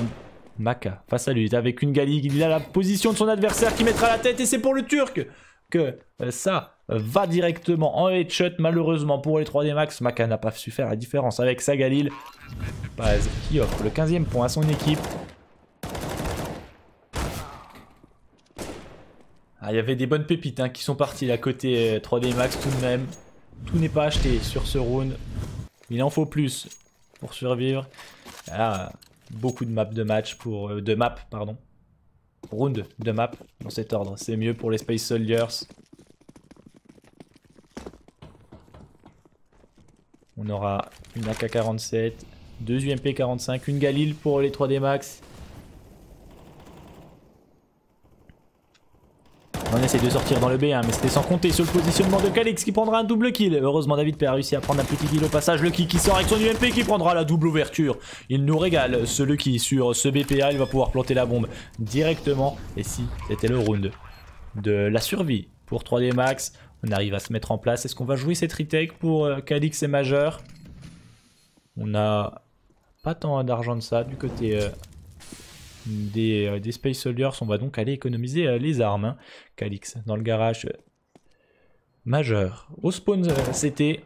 Maka face à lui avec une Gali. Il a la position de son adversaire qui mettra la tête et c'est pour le Turc que ça va directement en headshot. Malheureusement pour les 3D Max, Maka n'a pas su faire la différence avec sa Galil. Paz qui offre le 15e point à son équipe. Ah, il y avait des bonnes pépites hein, qui sont parties là côté 3D Max tout de même. Tout n'est pas acheté sur ce round. Il en faut plus pour survivre. Ah, beaucoup de maps de match pour round de map dans cet ordre, c'est mieux pour les Space Soldiers. On aura une AK-47, 2 UMP-45, une Galil pour les 3D Max. On essaie de sortir dans le B1, mais c'était sans compter sur le positionnement de Calix qui prendra un double kill. Heureusement, David P a réussi à prendre un petit kill au passage. Lucky qui sort avec son UMP qui prendra la double ouverture. Il nous régale, ce Lucky sur ce BPA. Il va pouvoir planter la bombe directement. Et si c'était le round de la survie pour 3D Max, on arrive à se mettre en place. Est-ce qu'on va jouer cette retake pour Calix et Majeur? On n'a pas tant d'argent de ça du côté des Space Soldiers. On va donc aller économiser les armes. Hein. Calix dans le garage. Majeur au spawn CT.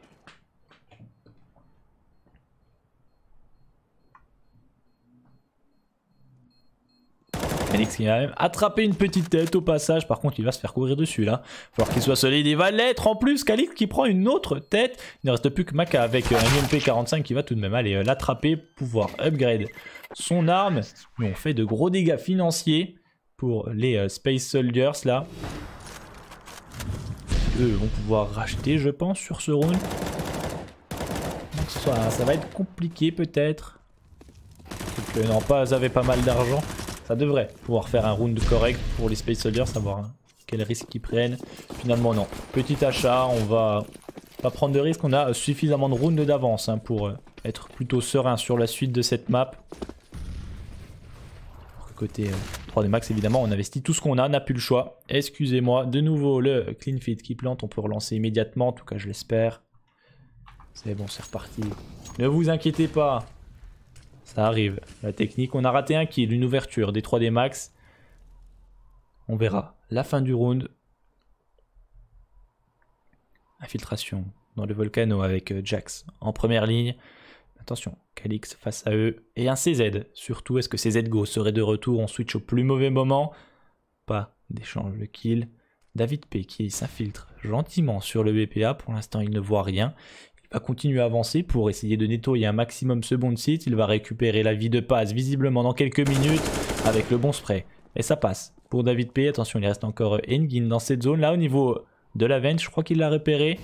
Calix qui a même attrapé une petite tête au passage. Par contre il va se faire courir dessus là. Il va falloir qu'il soit solide. Il va l'être en plus. Calix qui prend une autre tête. Il ne reste plus que Maka avec un UMP-45 qui va tout de même aller l'attraper. Pouvoir upgrade son arme. Mais on fait de gros dégâts financiers pour les Space Soldiers là. Eux vont pouvoir racheter je pense sur ce round. Donc, ça va être compliqué peut-être. que non, pas avaient pas mal d'argent. Ça devrait pouvoir faire un round correct pour les Space Soldiers, savoir hein, quel risque ils prennent. Finalement non, petit achat, on va pas prendre de risque, on a suffisamment de rounds d'avance hein, pour être plutôt serein sur la suite de cette map. Côté 3D Max évidemment on investit tout ce qu'on a, n'a plus le choix. Excusez-moi, de nouveau le clean feed qui plante, on peut relancer immédiatement, en tout cas je l'espère. C'est bon, c'est reparti. Ne vous inquiétez pas, ça arrive. La technique, on a raté un kill, une ouverture des 3D Max. On verra la fin du round. Infiltration dans le volcano avec Jax en première ligne. Attention, Calix face à eux. Et un CZ. Surtout, est-ce que CZ Go serait de retour? On switch au plus mauvais moment. Pas d'échange de kill. David P qui s'infiltre gentiment sur le BPA. Pour l'instant, il ne voit rien. Il va continuer à avancer pour essayer de nettoyer un maximum ce bon site. Il va récupérer la vie de passe visiblement dans quelques minutes avec le bon spray. Et ça passe pour David P. Attention, il reste encore Engin dans cette zone. Là, au niveau de la vente, je crois qu'il l'a repéré.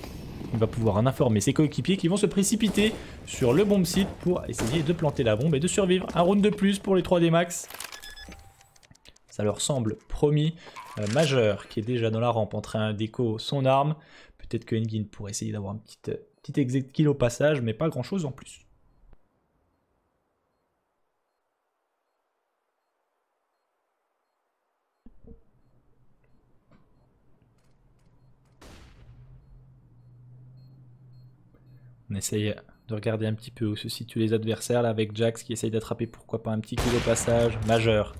Il va pouvoir en informer ses coéquipiers qui vont se précipiter sur le bomb site pour essayer de planter la bombe et de survivre. Un round de plus pour les 3D Max. Ça leur semble promis. Majeur qui est déjà dans la rampe en train d'écho son arme. Peut-être que Engin pourrait essayer d'avoir un petit exit kill au passage, mais pas grand chose en plus. On essaye de regarder un petit peu où se situent les adversaires là avec Jax qui essaye d'attraper pourquoi pas un petit kill au passage. Majeur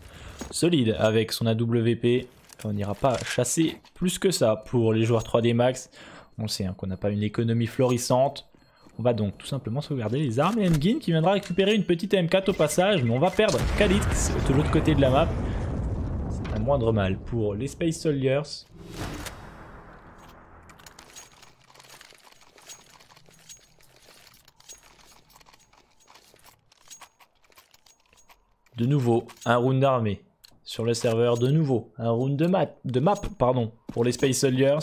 solide avec son AWP. On n'ira pas chasser plus que ça pour les joueurs 3D Max. On sait hein, qu'on n'a pas une économie florissante. On va donc tout simplement sauvegarder les armes et Engin qui viendra récupérer une petite M4 au passage. Mais on va perdre Calix de l'autre côté de la map. C'est un moindre mal pour les Space Soldiers. De nouveau, un round d'armée sur le serveur. De nouveau, un round de map pour les Space Soldiers.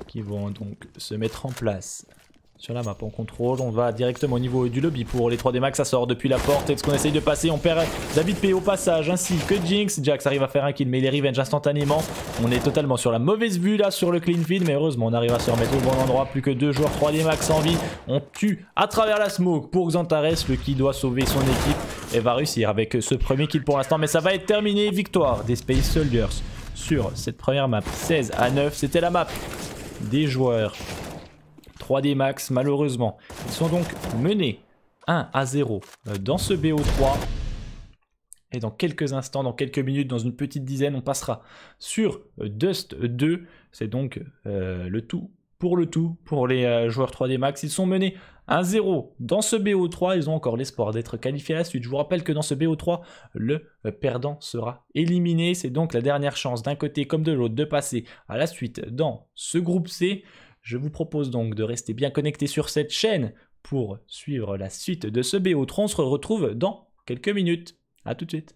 Qui vont donc se mettre en place sur la map en contrôle. On va directement au niveau du lobby pour les 3D Max. Ça sort depuis la porte. Est-ce qu'on essaye de passer? On perd David P au passage ainsi que Jinx. Jax arrive à faire un kill mais il est revenge instantanément. On est totalement sur la mauvaise vue là sur le clean feed. Mais heureusement on arrive à se remettre au bon endroit. Plus que 2 joueurs 3D Max en vie. On tue à travers la smoke pour Xantares. Le qui doit sauver son équipe et va réussir avec ce premier kill pour l'instant. Mais ça va être terminé. Victoire des Space Soldiers sur cette première map 16-9. C'était la map des joueurs 3D Max. Malheureusement ils sont donc menés 1-0 dans ce BO3 et dans quelques instants, dans quelques minutes, dans une petite dizaine on passera sur Dust 2. C'est donc le tout pour les joueurs 3D Max. Ils sont menés 1-0 dans ce BO3, ils ont encore l'espoir d'être qualifiés à la suite. Je vous rappelle que dans ce BO3, le perdant sera éliminé. C'est donc la dernière chance d'un côté comme de l'autre de passer à la suite dans ce groupe C. Je vous propose donc de rester bien connecté sur cette chaîne pour suivre la suite de ce BO3. On se retrouve dans quelques minutes. A tout de suite.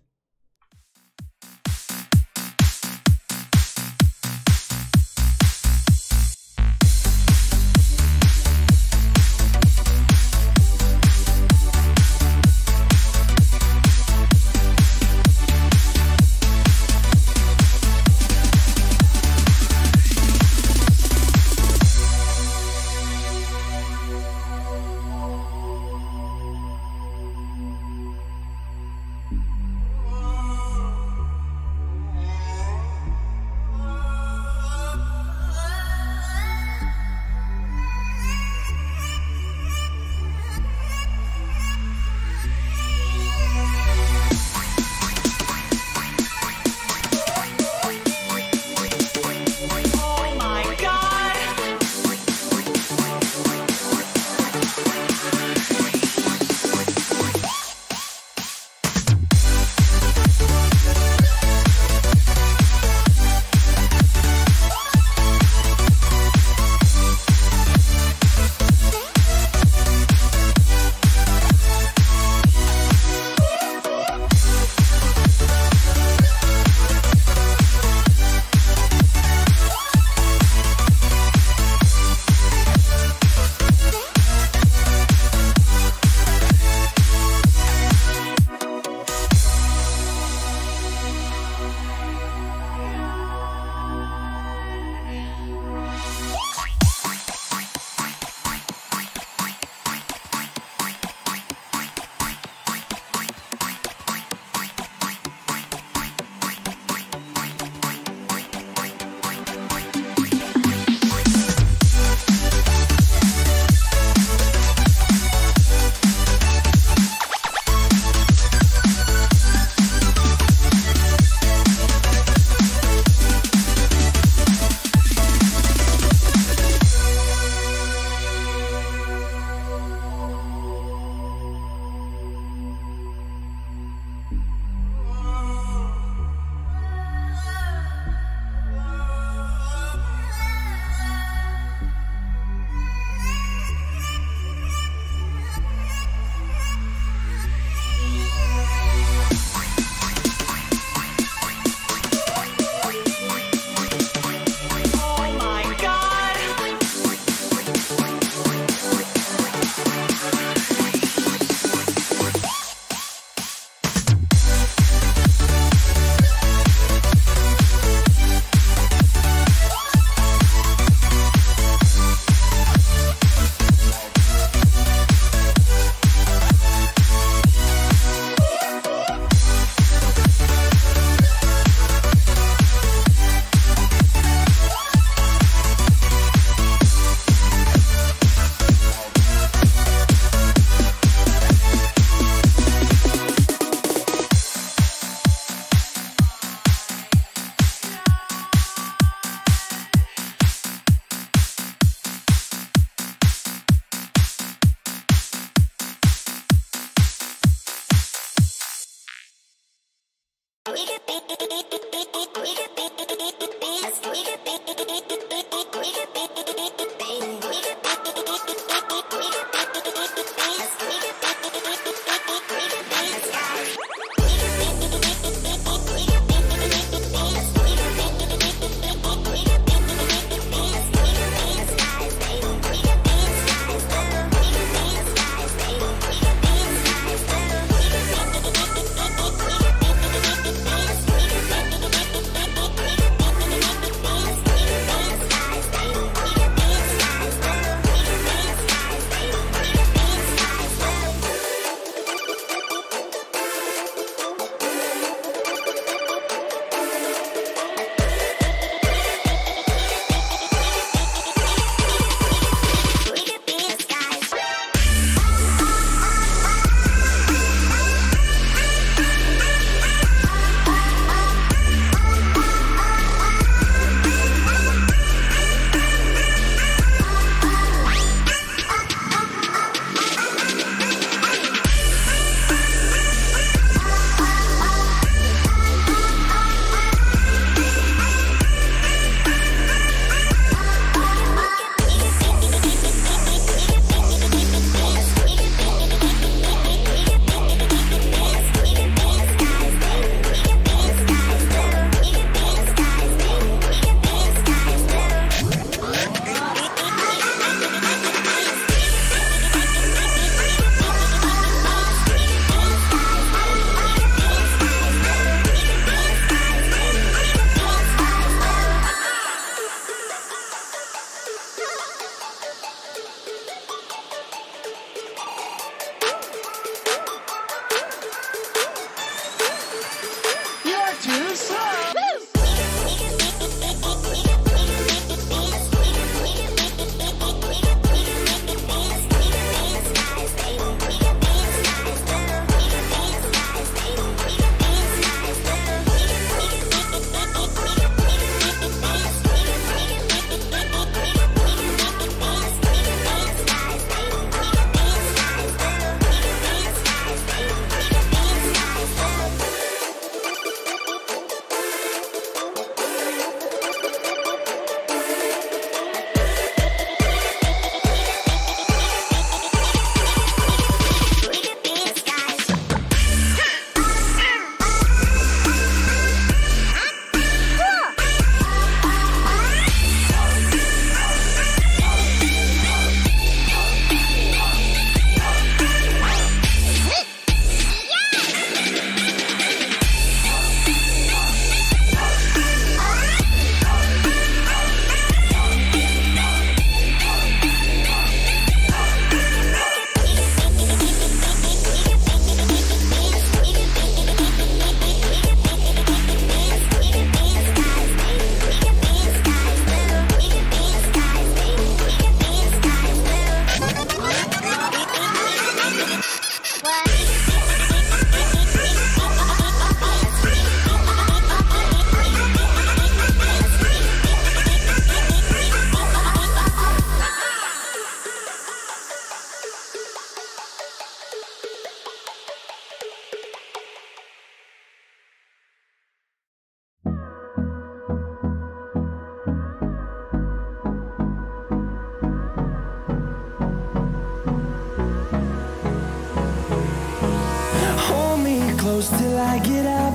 close till I get up.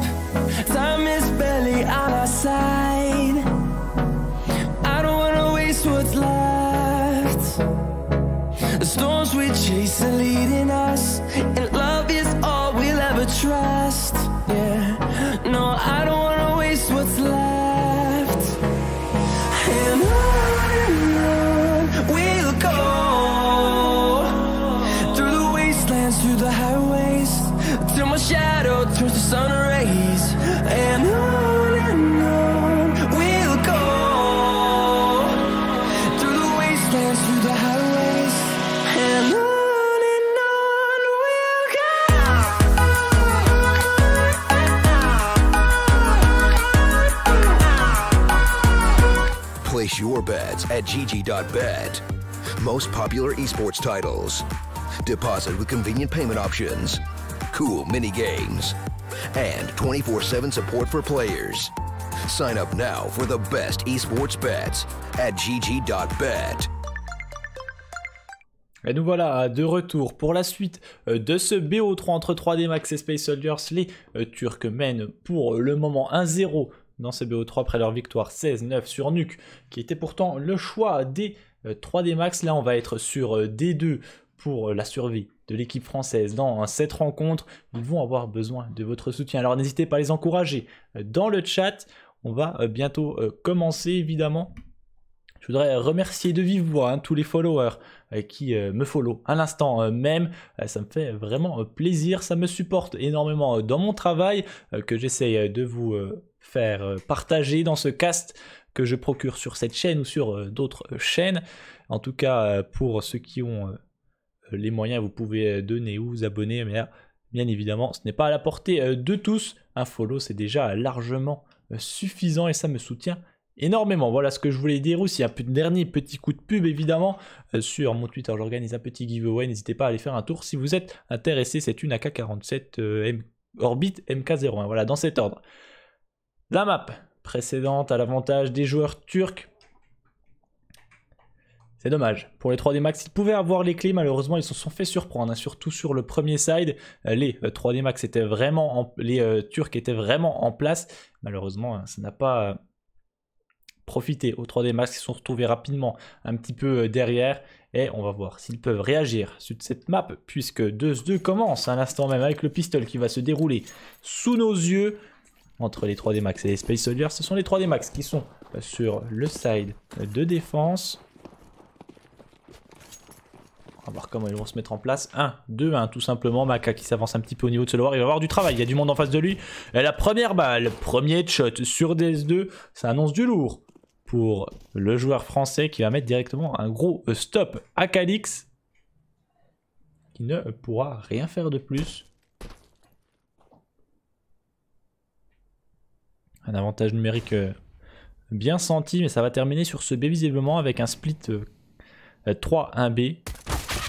Time is barely on our side. I don't wanna waste what's left. The storms we chase are leading us, and love is all we'll ever trust. Yeah, no, I don't wanna waste what's left. And on we'll go, through the wastelands, through the highways, till my shadow turns to sun rays. And on we'll go, through the wastelands, through the highways, and on we'll go. Place your bets at GG.bet. Most popular esports titles. Deposit with convenient payment options. Cool mini games. And 24/7 support for players. Sign up now for the best esports bets at GG.bet. Et nous voilà de retour pour la suite de ce BO3 entre 3D Max et Space Soldiers. Les Turcs mènent pour le moment 1-0 dans ce BO3 après leur victoire 16-9 sur Nuke, qui était pourtant le choix des 3D Max. Là on va être sur D2 pour la survie de l'équipe française dans cette rencontre. Ils vont avoir besoin de votre soutien, alors n'hésitez pas à les encourager dans le chat. On va bientôt commencer évidemment. Je voudrais remercier de vive voix tous les followers qui me follow à l'instant même. Ça me fait vraiment plaisir, ça me supporte énormément dans mon travail que j'essaye de vous faire partager dans ce cast que je procure sur cette chaîne ou sur d'autres chaînes. En tout cas, pour ceux qui ont les moyens, vous pouvez donner ou vous abonner, mais là, bien évidemment, ce n'est pas à la portée de tous. Un follow, c'est déjà largement suffisant et ça me soutient énormément. Voilà ce que je voulais dire aussi. Un dernier petit coup de pub évidemment sur mon Twitter. J'organise un petit giveaway. N'hésitez pas à aller faire un tour si vous êtes intéressé. C'est une AK-47 Orbit MK01. Voilà, dans cet ordre. La map précédente à l'avantage des joueurs turcs. C'est dommage. Pour les 3D Max, ils pouvaient avoir les clés. Malheureusement, ils se sont fait surprendre. Surtout sur le premier side. Les 3D Max étaient vraiment les Turcs étaient vraiment en place. Malheureusement, ça n'a pas profité aux 3D Max qui se sont retrouvés rapidement un petit peu derrière. Et on va voir s'ils peuvent réagir sur cette map. Puisque 2-2 commence à l'instant même avec le pistol qui va se dérouler sous nos yeux. Entre les 3D Max et les Space Soldiers, ce sont les 3D Max qui sont sur le side de défense. On va voir comment ils vont se mettre en place. 1, 2, 1 tout simplement. Maka qui s'avance un petit peu au niveau de ce lower. Il va avoir du travail, il y a du monde en face de lui. Et la première balle, premier headshot sur DS2. Ça annonce du lourd pour le joueur français qui va mettre directement un gros stop à Calix. Qui ne pourra rien faire de plus. Un avantage numérique bien senti, mais ça va terminer sur ce B visiblement avec un split 3-1B.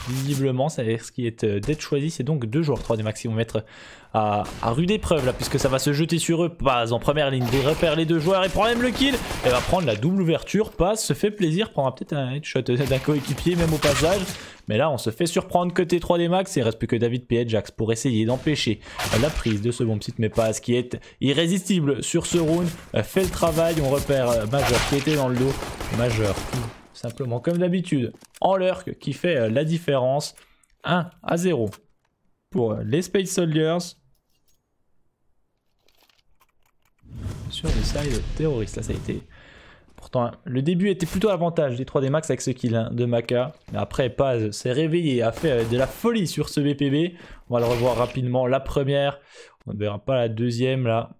Visiblement, ça risque d'être choisi. C'est donc 2 joueurs 3D Max qui vont mettre à rude épreuve là, puisque ça va se jeter sur eux. Paz en première ligne, il repère les 2 joueurs et prend même le kill. Elle va prendre la double ouverture. Paz se fait plaisir, prendra peut-être un headshot d'un coéquipier même au passage. Mais là, on se fait surprendre côté 3D Max. Il ne reste plus que David P. Jax pour essayer d'empêcher la prise de ce bon site. Mais Paz qui est irrésistible sur ce round fait le travail. On repère Major qui était dans le dos. Major simplement comme d'habitude en lurk qui fait la différence. 1-0 pour les Space Soldiers sur le side terroriste. Là ça a été pourtant le début était plutôt avantage des 3D Max avec ce kill de Maka, mais après Paz s'est réveillé, a fait de la folie sur ce BPB. On va le revoir rapidement. La première, on ne verra pas la deuxième là.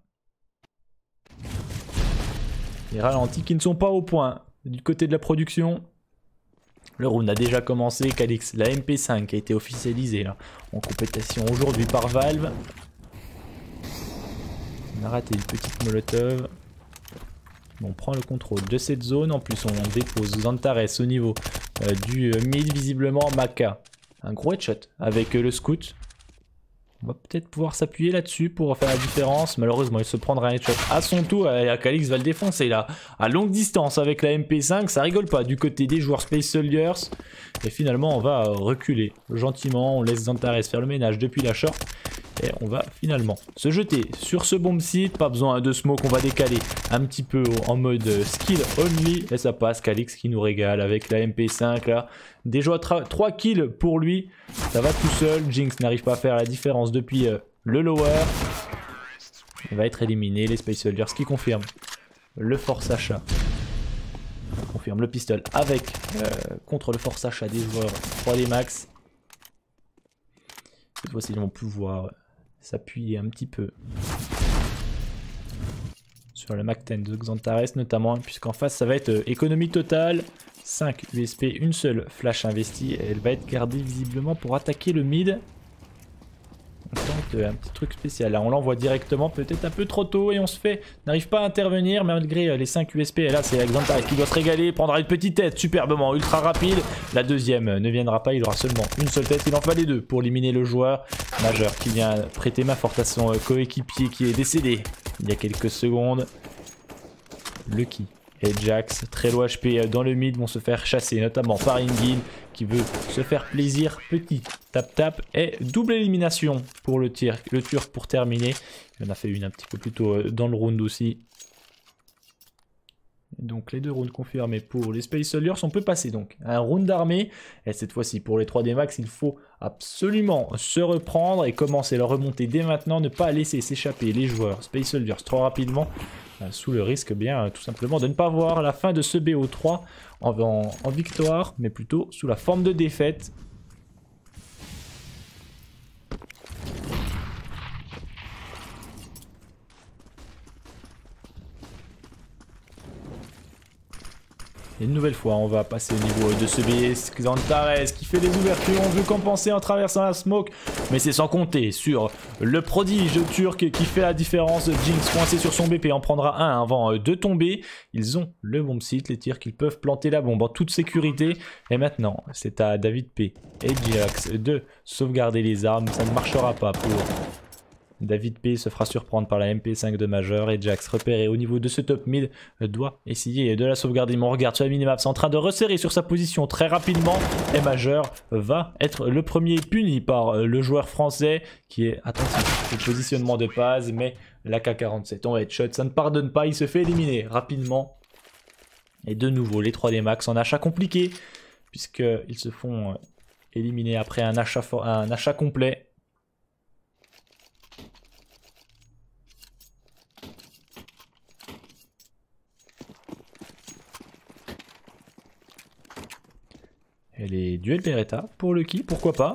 Les ralentis qui ne sont pas au point du côté de la production. Le round a déjà commencé. Calix, la MP5 a été officialisée là, en compétition aujourd'hui par Valve. On a raté une petite molotov. On prend le contrôle de cette zone. En plus, on dépose Zantares au niveau du mid. Visiblement, Maka. Un gros headshot avec le scout. On va peut-être pouvoir s'appuyer là-dessus pour faire la différence. Malheureusement, il se prendra un headshot à son tour. Et Calix va le défoncer là, à longue distance avec la MP5. Ça rigole pas du côté des joueurs Space Soldiers. Et finalement, on va reculer gentiment. On laisse Zantares faire le ménage depuis la short. Et on va finalement se jeter sur ce bomb site. Pas besoin de smoke, on va décaler un petit peu en mode skill only. Et ça passe, Calix qui nous régale avec la MP5 là. Déjà 3 kills pour lui, ça va tout seul. Jinx n'arrive pas à faire la différence depuis le lower. Il va être éliminé, les Space Soldiers qui confirment le force achat. Confirme le pistol avec contre le force achat des joueurs 3D Max. Cette fois-ci ils vont pouvoir s'appuyer un petit peu sur le Mac 10 de Xantares notamment, puisqu'en face ça va être économie totale, 5 USP, une seule flash investie, et elle va être gardée visiblement pour attaquer le mid. On tente un petit truc spécial, là on l'envoie directement, peut-être un peu trop tôt et on se fait, n'arrive pas à intervenir malgré les 5 USP, et là c'est Xantares qui doit se régaler, prendra une petite tête superbement, ultra rapide, la deuxième ne viendra pas, il aura seulement une seule tête, il en fallait 2 pour éliminer le joueur majeur qui vient prêter main forte à son coéquipier qui est décédé il y a quelques secondes. Lucky et Jax, très low HP dans le mid, vont se faire chasser notamment par Ingin qui veut se faire plaisir. Petit tap-tap et double élimination pour le Turc pour terminer. Il en a fait une un petit peu plus tôt dans le round aussi. Donc les 2 rounds confirmés pour les Space Soldiers. On peut passer donc à un round d'armée. Et cette fois-ci pour les 3D Max, il faut absolument se reprendre et commencer leur remontée dès maintenant. Ne pas laisser s'échapper les joueurs Space Soldiers trop rapidement. Sous le risque bien tout simplement de ne pas voir la fin de ce BO3 en victoire, mais plutôt sous la forme de défaite. Et une nouvelle fois, on va passer au niveau de ce BS Xantares qui fait des ouvertures, on veut compenser en traversant la smoke, mais c'est sans compter sur le prodige turc qui fait la différence. Jinx coincé sur son BP en prendra un avant de tomber. Ils ont le bomb site, les tirs qu'ils peuvent planter la bombe en toute sécurité. Et maintenant, c'est à David P et Jax de sauvegarder les armes. Ça ne marchera pas pour David P, se fera surprendre par la MP5 de Majeur, et Jax repéré au niveau de ce top mid doit essayer de la sauvegarder. Mais on regarde sur la minimap, c'est en train de resserrer sur sa position très rapidement, et Majeur va être le premier puni par le joueur français qui est attentif au positionnement de Paz, mais l'AK-47 en headshot, ça ne pardonne pas, il se fait éliminer rapidement. Et de nouveau les 3D Max en achat compliqué puisqu'ils se font éliminer après un achat complet. Et les duels Beretta pour Lucky, pourquoi pas.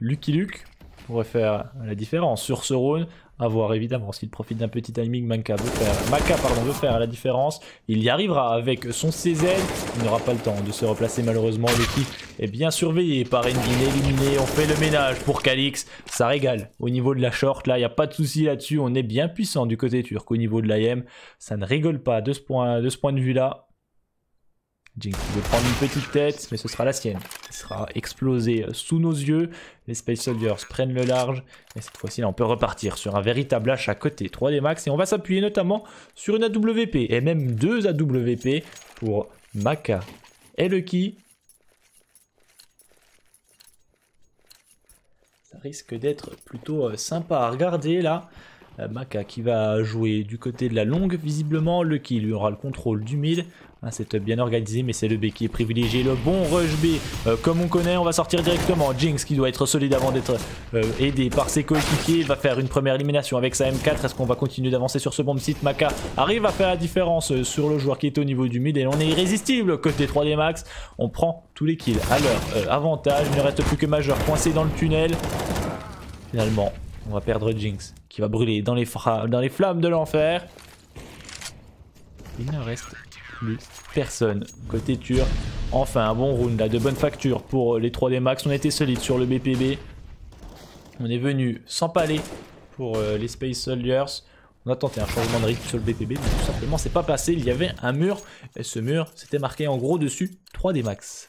Lucky Luke pourrait faire la différence sur ce round. À voir évidemment s'il profite d'un petit timing. Maka veut faire la différence. Il y arrivera avec son CZ. Il n'aura pas le temps de se replacer malheureusement. Lucky est bien surveillé par Engin, éliminé. On fait le ménage pour Calix. Ça régale au niveau de la short. Là, il n'y a pas de souci là-dessus. On est bien puissant du côté turc au niveau de l'AM. Ça ne rigole pas de ce point de vue là. Jinx veut prendre une petite tête, mais ce sera la sienne. Il sera explosé sous nos yeux. Les Space Soldiers prennent le large. Et cette fois-ci, on peut repartir sur un véritable achat côté 3D Max. Et on va s'appuyer notamment sur une AWP. Et même 2 AWP pour Maka et Lucky. Ça risque d'être plutôt sympa à regarder là. Maka qui va jouer du côté de la longue visiblement. Lucky lui aura le contrôle du mid. Un setup bien organisé, mais c'est le B qui est privilégié. Le bon rush B comme on connaît. On va sortir directement. Jinx qui doit être solide avant d'être aidé par ses coéquipiers. Il va faire une première élimination avec sa M4. Est-ce qu'on va continuer d'avancer sur ce bomb site? Maka arrive à faire la différence sur le joueur qui est au niveau du mid. Et on est irrésistible côté 3D Max. On prend tous les kills à leur avantage. Il ne reste plus que Majeur coincé dans le tunnel. Finalement, on va perdre Jinx qui va brûler dans les flammes de l'enfer. Il ne reste plus personne côté turc. Enfin un bon round là, de bonne facture pour les 3D Max. On a été solide sur le BPB. On est venu s'empaler pour les Space Soldiers. On a tenté un changement de rythme sur le BPB, mais tout simplement c'est pas passé. Il y avait un mur et ce mur c'était marqué en gros dessus 3D Max.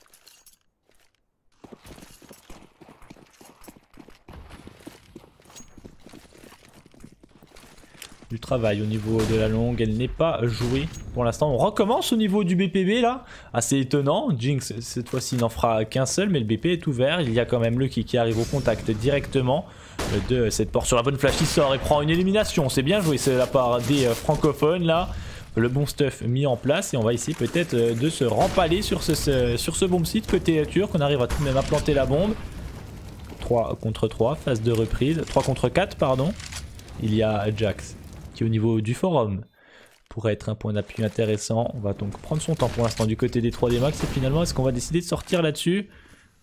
du travail au niveau de la longue. Elle n'est pas jouée pour l'instant. On recommence au niveau du BPB là. Assez étonnant. Jinx cette fois-ci n'en fera qu'un seul, mais le BP est ouvert. Il y a quand même Lucky qui arrive au contact directement de cette porte sur la bonne flash. Il sort et prend une élimination. C'est bien joué, c'est de la part des francophones là. Le bon stuff mis en place et on va essayer peut-être de se rempaler sur ce bomb site côté turc. On arrive à tout de même à planter la bombe. 3 contre 3, phase de reprise. 3 contre 4, pardon. Il y a Jax qui au niveau du forum pourrait être un point d'appui intéressant. On va donc prendre son temps pour l'instant du côté des 3D Max et finalement est-ce qu'on va décider de sortir là-dessus?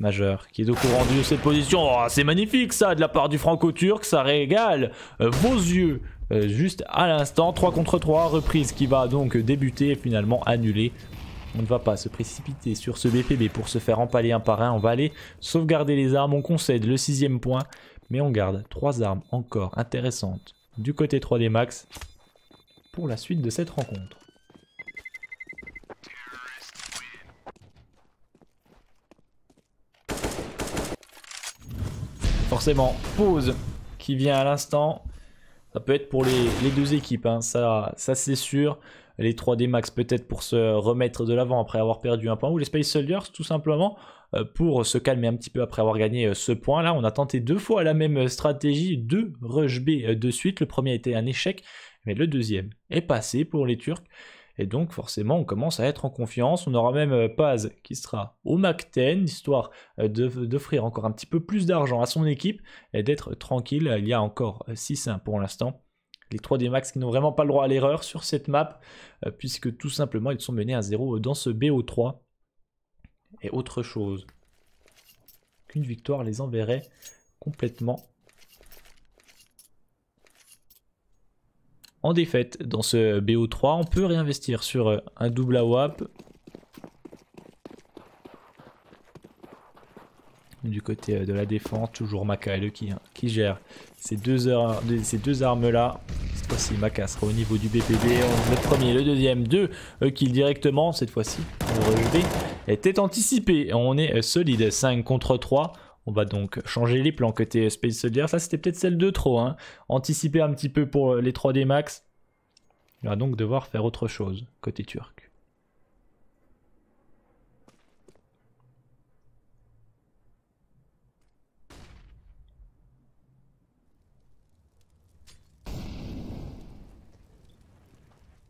Majeur qui est au courant de cette position. Oh, c'est magnifique ça de la part du franco-turc, ça régale vos yeux juste à l'instant. 3 contre 3, reprise qui va donc débuter et finalement annuler. On ne va pas se précipiter sur ce BPB pour se faire empaler un par un. On va aller sauvegarder les armes, on concède le 6e point. Mais on garde 3 armes encore intéressantes du côté 3D Max pour la suite de cette rencontre. Forcément, pause qui vient à l'instant. Ça peut être pour les deux équipes, hein. Ça c'est sûr. Les 3D Max peut-être pour se remettre de l'avant après avoir perdu un point. Ou les Space Soldiers tout simplement pour se calmer un petit peu après avoir gagné ce point là. On a tenté 2 fois la même stratégie, 2 rush B de suite. Le premier a été un échec, mais le deuxième est passé pour les Turcs. Et donc forcément on commence à être en confiance. On aura même Paz qui sera au Mac 10, histoire d'offrir encore un petit peu plus d'argent à son équipe et d'être tranquille. Il y a encore 6-1 pour l'instant. Les 3D Max qui n'ont vraiment pas le droit à l'erreur sur cette map, puisque tout simplement ils sont menés à 0 dans ce BO3. Et autre chose qu'une victoire les enverrait complètement en défaite. Dans ce BO3, on peut réinvestir sur un double AWAP. Du côté de la défense, toujours Maka et Lucky qui gère ces deux armes là. Cette fois-ci Maka sera au niveau du BPB, le premier, le deuxième, 2 kills directement. Cette fois-ci le rush B était anticipé, on est solide, 5 contre 3. On va donc changer les plans côté Space Soldier. Ça c'était peut-être celle de trop, hein. Anticiper un petit peu pour les 3D Max. Il va donc devoir faire autre chose côté turc.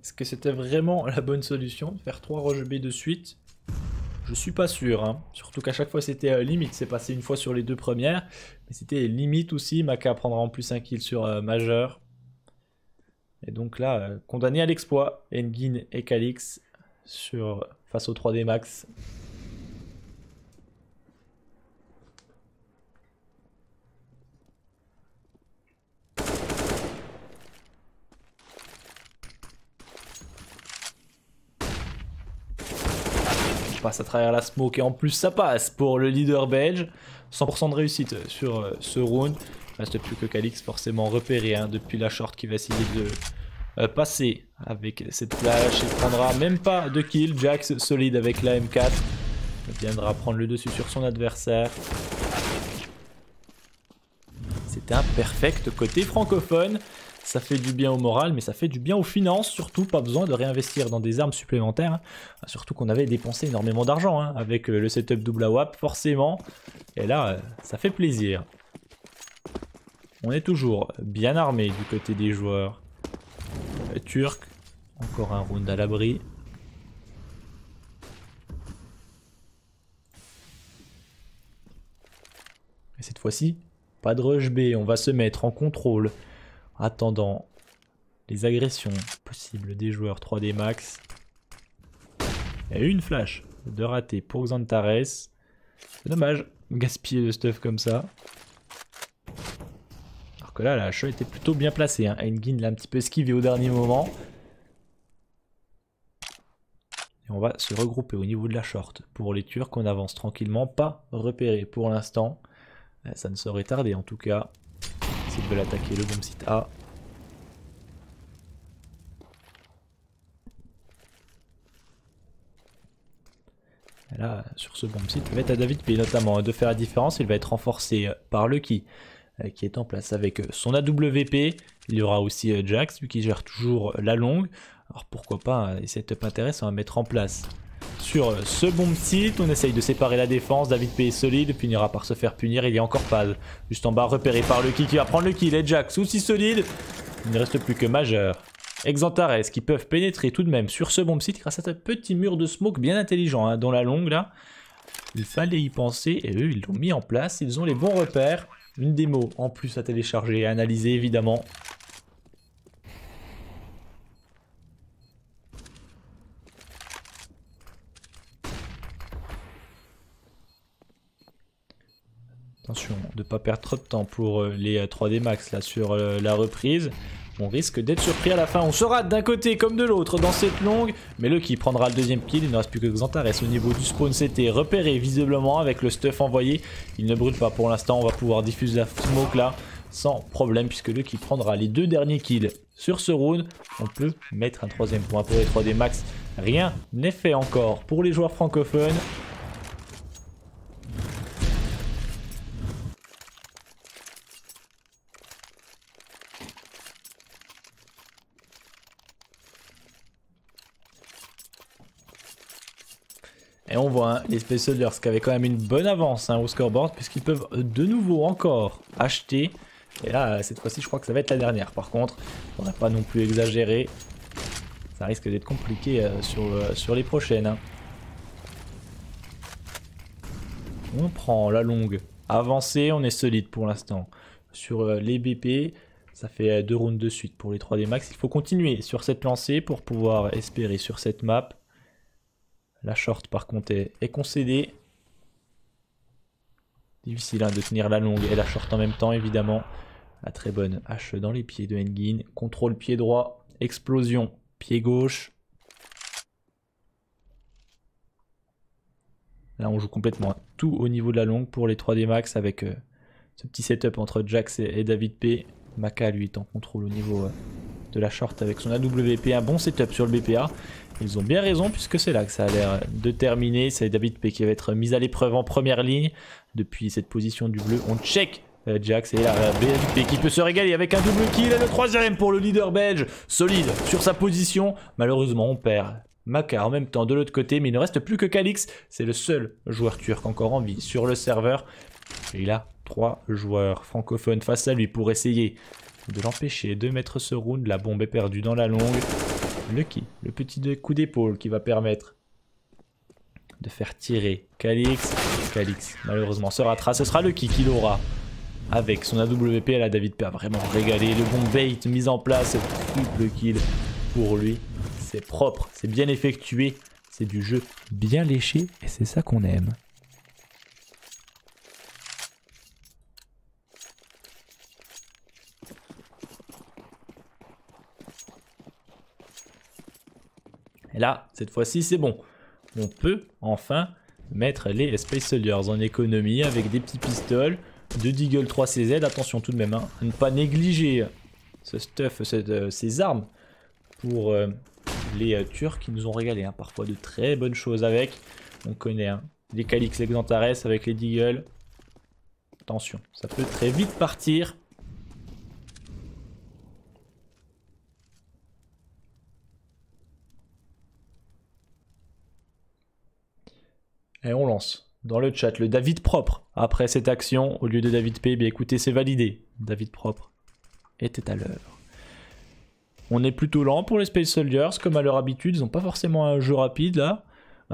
Est-ce que c'était vraiment la bonne solution de faire 3 rush B de suite? Je suis pas sûr, hein. Surtout qu'à chaque fois c'était limite, c'est passé une fois sur les 2 premières, mais c'était limite aussi. Maka prendra en plus un kill sur Majeur. Et donc là, condamné à l'exploit, Engin et Calix face aux 3D Max. Passe à travers la smoke et en plus ça passe pour le leader belge. 100% de réussite sur ce round. Il ne reste plus que Calix forcément repéré, hein, depuis la short qui va essayer de passer avec cette flash. Il prendra même pas de kill. Jax solide avec la M4. Il viendra prendre le dessus sur son adversaire. C'était un perfect côté francophone. Ça fait du bien au moral, mais ça fait du bien aux finances, surtout pas besoin de réinvestir dans des armes supplémentaires, hein. Surtout qu'on avait dépensé énormément d'argent, hein, avec le setup double AWAP, forcément. Et là, ça fait plaisir. On est toujours bien armé du côté des joueurs turcs. Encore un round à l'abri. Et cette fois-ci, pas de rush B, on va se mettre en contrôle. Attendant les agressions possibles des joueurs 3D Max. Il y a eu une flash de raté pour Xantares. C'est dommage, gaspiller le stuff comme ça. Alors que là, la HE était plutôt bien placée, hein. Engin l'a un petit peu esquivé au dernier moment. Et on va se regrouper au niveau de la short. Pour les Turcs, on avance tranquillement, pas repéré pour l'instant. Ça ne saurait tarder en tout cas. S'ils veulent attaquer le bomb site A. Et là, sur ce bomb site, il va être à David P notamment de faire la différence. Il va être renforcé par Lucky qui est en place avec son AWP. Il y aura aussi Jax, lui qui gère toujours la longue. Alors pourquoi pas, les setups intéressants à mettre en place. Sur ce bomb site, on essaye de séparer la défense. David P est solide, finira par se faire punir. Il y a encore Paz, juste en bas, repéré par le qui va prendre le kill. Et Jax aussi solide. Il ne reste plus que Majeur, Exantares qui peuvent pénétrer tout de même sur ce bomb site grâce à ce petit mur de smoke bien intelligent hein, dans la longue là. Il fallait y penser et eux ils l'ont mis en place. Ils ont les bons repères. Une démo en plus à télécharger et à analyser évidemment. Attention de ne pas perdre trop de temps pour les 3D Max là sur la reprise. On risque d'être surpris à la fin. On sera d'un côté comme de l'autre dans cette longue. Mais le qui prendra le deuxième kill. Il ne reste plus que Xantares au niveau du spawn. C'était repéré visiblement avec le stuff envoyé. Il ne brûle pas pour l'instant. On va pouvoir diffuser la smoke là sans problème. Puisque le qui prendra les 2 derniers kills sur ce round. On peut mettre un 3e point pour les 3D Max. Rien n'est fait encore pour les joueurs francophones. Et on voit hein, les Space Soldiers qui avaient quand même une bonne avance hein, au scoreboard puisqu'ils peuvent de nouveau encore acheter. Et là, cette fois-ci, je crois que ça va être la dernière. Par contre, on n'a pas non plus exagéré. Ça risque d'être compliqué sur les prochaines. Hein. On prend la longue avancée, on est solide pour l'instant. Sur les BP, ça fait 2 rounds de suite pour les 3D Max. Il faut continuer sur cette lancée pour pouvoir espérer sur cette map. La short par contre est concédée. Difficile hein, de tenir la longue et la short en même temps évidemment. La très bonne hache dans les pieds de Engin. Contrôle pied droit. Explosion pied gauche. Là on joue complètement tout au niveau de la longue pour les 3D Max avec ce petit setup entre Jax et David P. Maka lui est en contrôle au niveau de la short avec son AWP. Un bon setup sur le BPA. Ils ont bien raison puisque c'est là que ça a l'air de terminer. C'est David P qui va être mis à l'épreuve en première ligne. Depuis cette position du bleu, on check Jax et là David P qui peut se régaler avec un double kill. Et le 3e pour le leader belge. Solide sur sa position. Malheureusement on perd Maka en même temps de l'autre côté. Mais il ne reste plus que Calix. C'est le seul joueur turc encore en vie sur le serveur. Et il a 3 joueurs francophones face à lui pour essayer de l'empêcher de mettre ce round. La bombe est perdue dans la longue. Le petit coup d'épaule qui va permettre de faire tirer Calix. Calix malheureusement se rattrape. Ce sera Lucky qui l'aura avec son AWP. La David P a vraiment régalé. Le bon bait mis en place. Triple kill pour lui. C'est propre, c'est bien effectué. C'est du jeu bien léché et c'est ça qu'on aime. Et là, cette fois-ci, c'est bon. On peut enfin mettre les Space Soldiers en économie avec des petits pistoles, de Deagle 3CZ. Attention tout de même, hein, à ne pas négliger ce stuff, ces armes pour les Turcs qui nous ont régalé. Hein, parfois de très bonnes choses avec. On connaît hein, les Calix, les Xantares avec les Deagle. Attention, ça peut très vite partir. Et on lance dans le chat le David propre. Après cette action, au lieu de David P, bien écoutez, c'est validé. David propre était à l'œuvre. On est plutôt lent pour les Space Soldiers, comme à leur habitude. Ils n'ont pas forcément un jeu rapide là.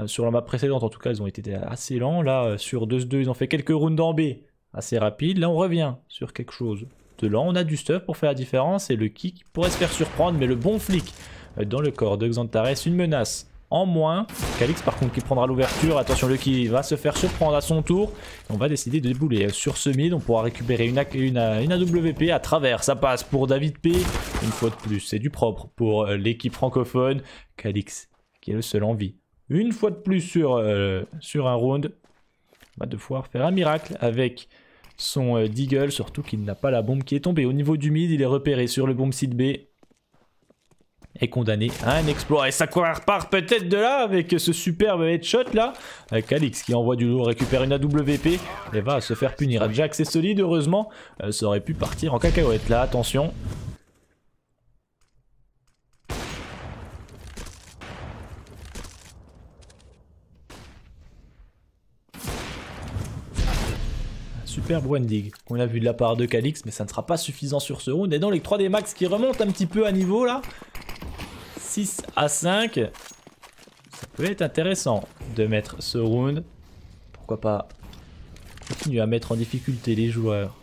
Sur la map précédente, en tout cas, ils ont été assez lents. Là, sur 2-2, ils ont fait quelques rounds en B assez rapides. Là, on revient sur quelque chose de lent. On a du stuff pour faire la différence. Et le kick pourrait se faire surprendre, mais le bon flic dans le corps de Xantares, une menace en moins. Calix par contre qui prendra l'ouverture. Attention, le qui va se faire surprendre à son tour. On va décider de débouler sur ce mid. On pourra récupérer une AWP à travers. Ça passe pour David P. Une fois de plus, c'est du propre pour l'équipe francophone. Calix qui est le seul en vie. Une fois de plus sur un round. On va devoir faire un miracle avec son Deagle. Surtout qu'il n'a pas la bombe qui est tombée. Au niveau du mid, il est repéré sur le bomb site B. est condamné à un exploit. Et ça repart peut-être de là avec ce superbe headshot là. Calix qui envoie du lourd, récupère une AWP et va se faire punir. Jax est solide, heureusement. Ça aurait pu partir en cacahuète là, attention. Superbe Wendig qu'on a vu de la part de Calix, mais ça ne sera pas suffisant sur ce round. Et donc les 3D Max qui remontent un petit peu à niveau là. 6 à 5. Ça peut être intéressant de mettre ce round. Pourquoi pas continuer à mettre en difficulté les joueurs.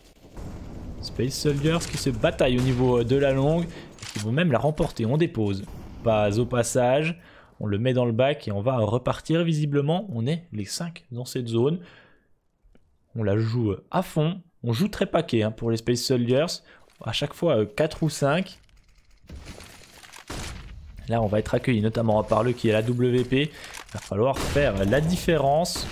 Space Soldiers qui se bataillent au niveau de la longue et qui vont même la remporter. On dépose. Pas au passage. On le met dans le bac et on va repartir visiblement. On est les 5 dans cette zone. On la joue à fond. On joue très paquet pour les Space Soldiers. À chaque fois 4 ou 5. Là on va être accueilli notamment par le qui est la WP. Il va falloir faire la différence.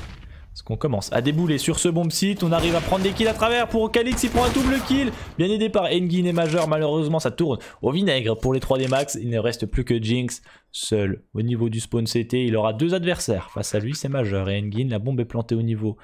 Parce qu'on commence à débouler sur ce bomb site. On arrive à prendre des kills à travers pour Calix. Il prend un double kill. Bien aidé par Engin et Major. Malheureusement ça tourne au vinaigre pour les 3D Max. Il ne reste plus que Jinx. Seul au niveau du spawn CT. Il aura 2 adversaires. Face à lui c'est Major et Engin. La bombe est plantée au niveau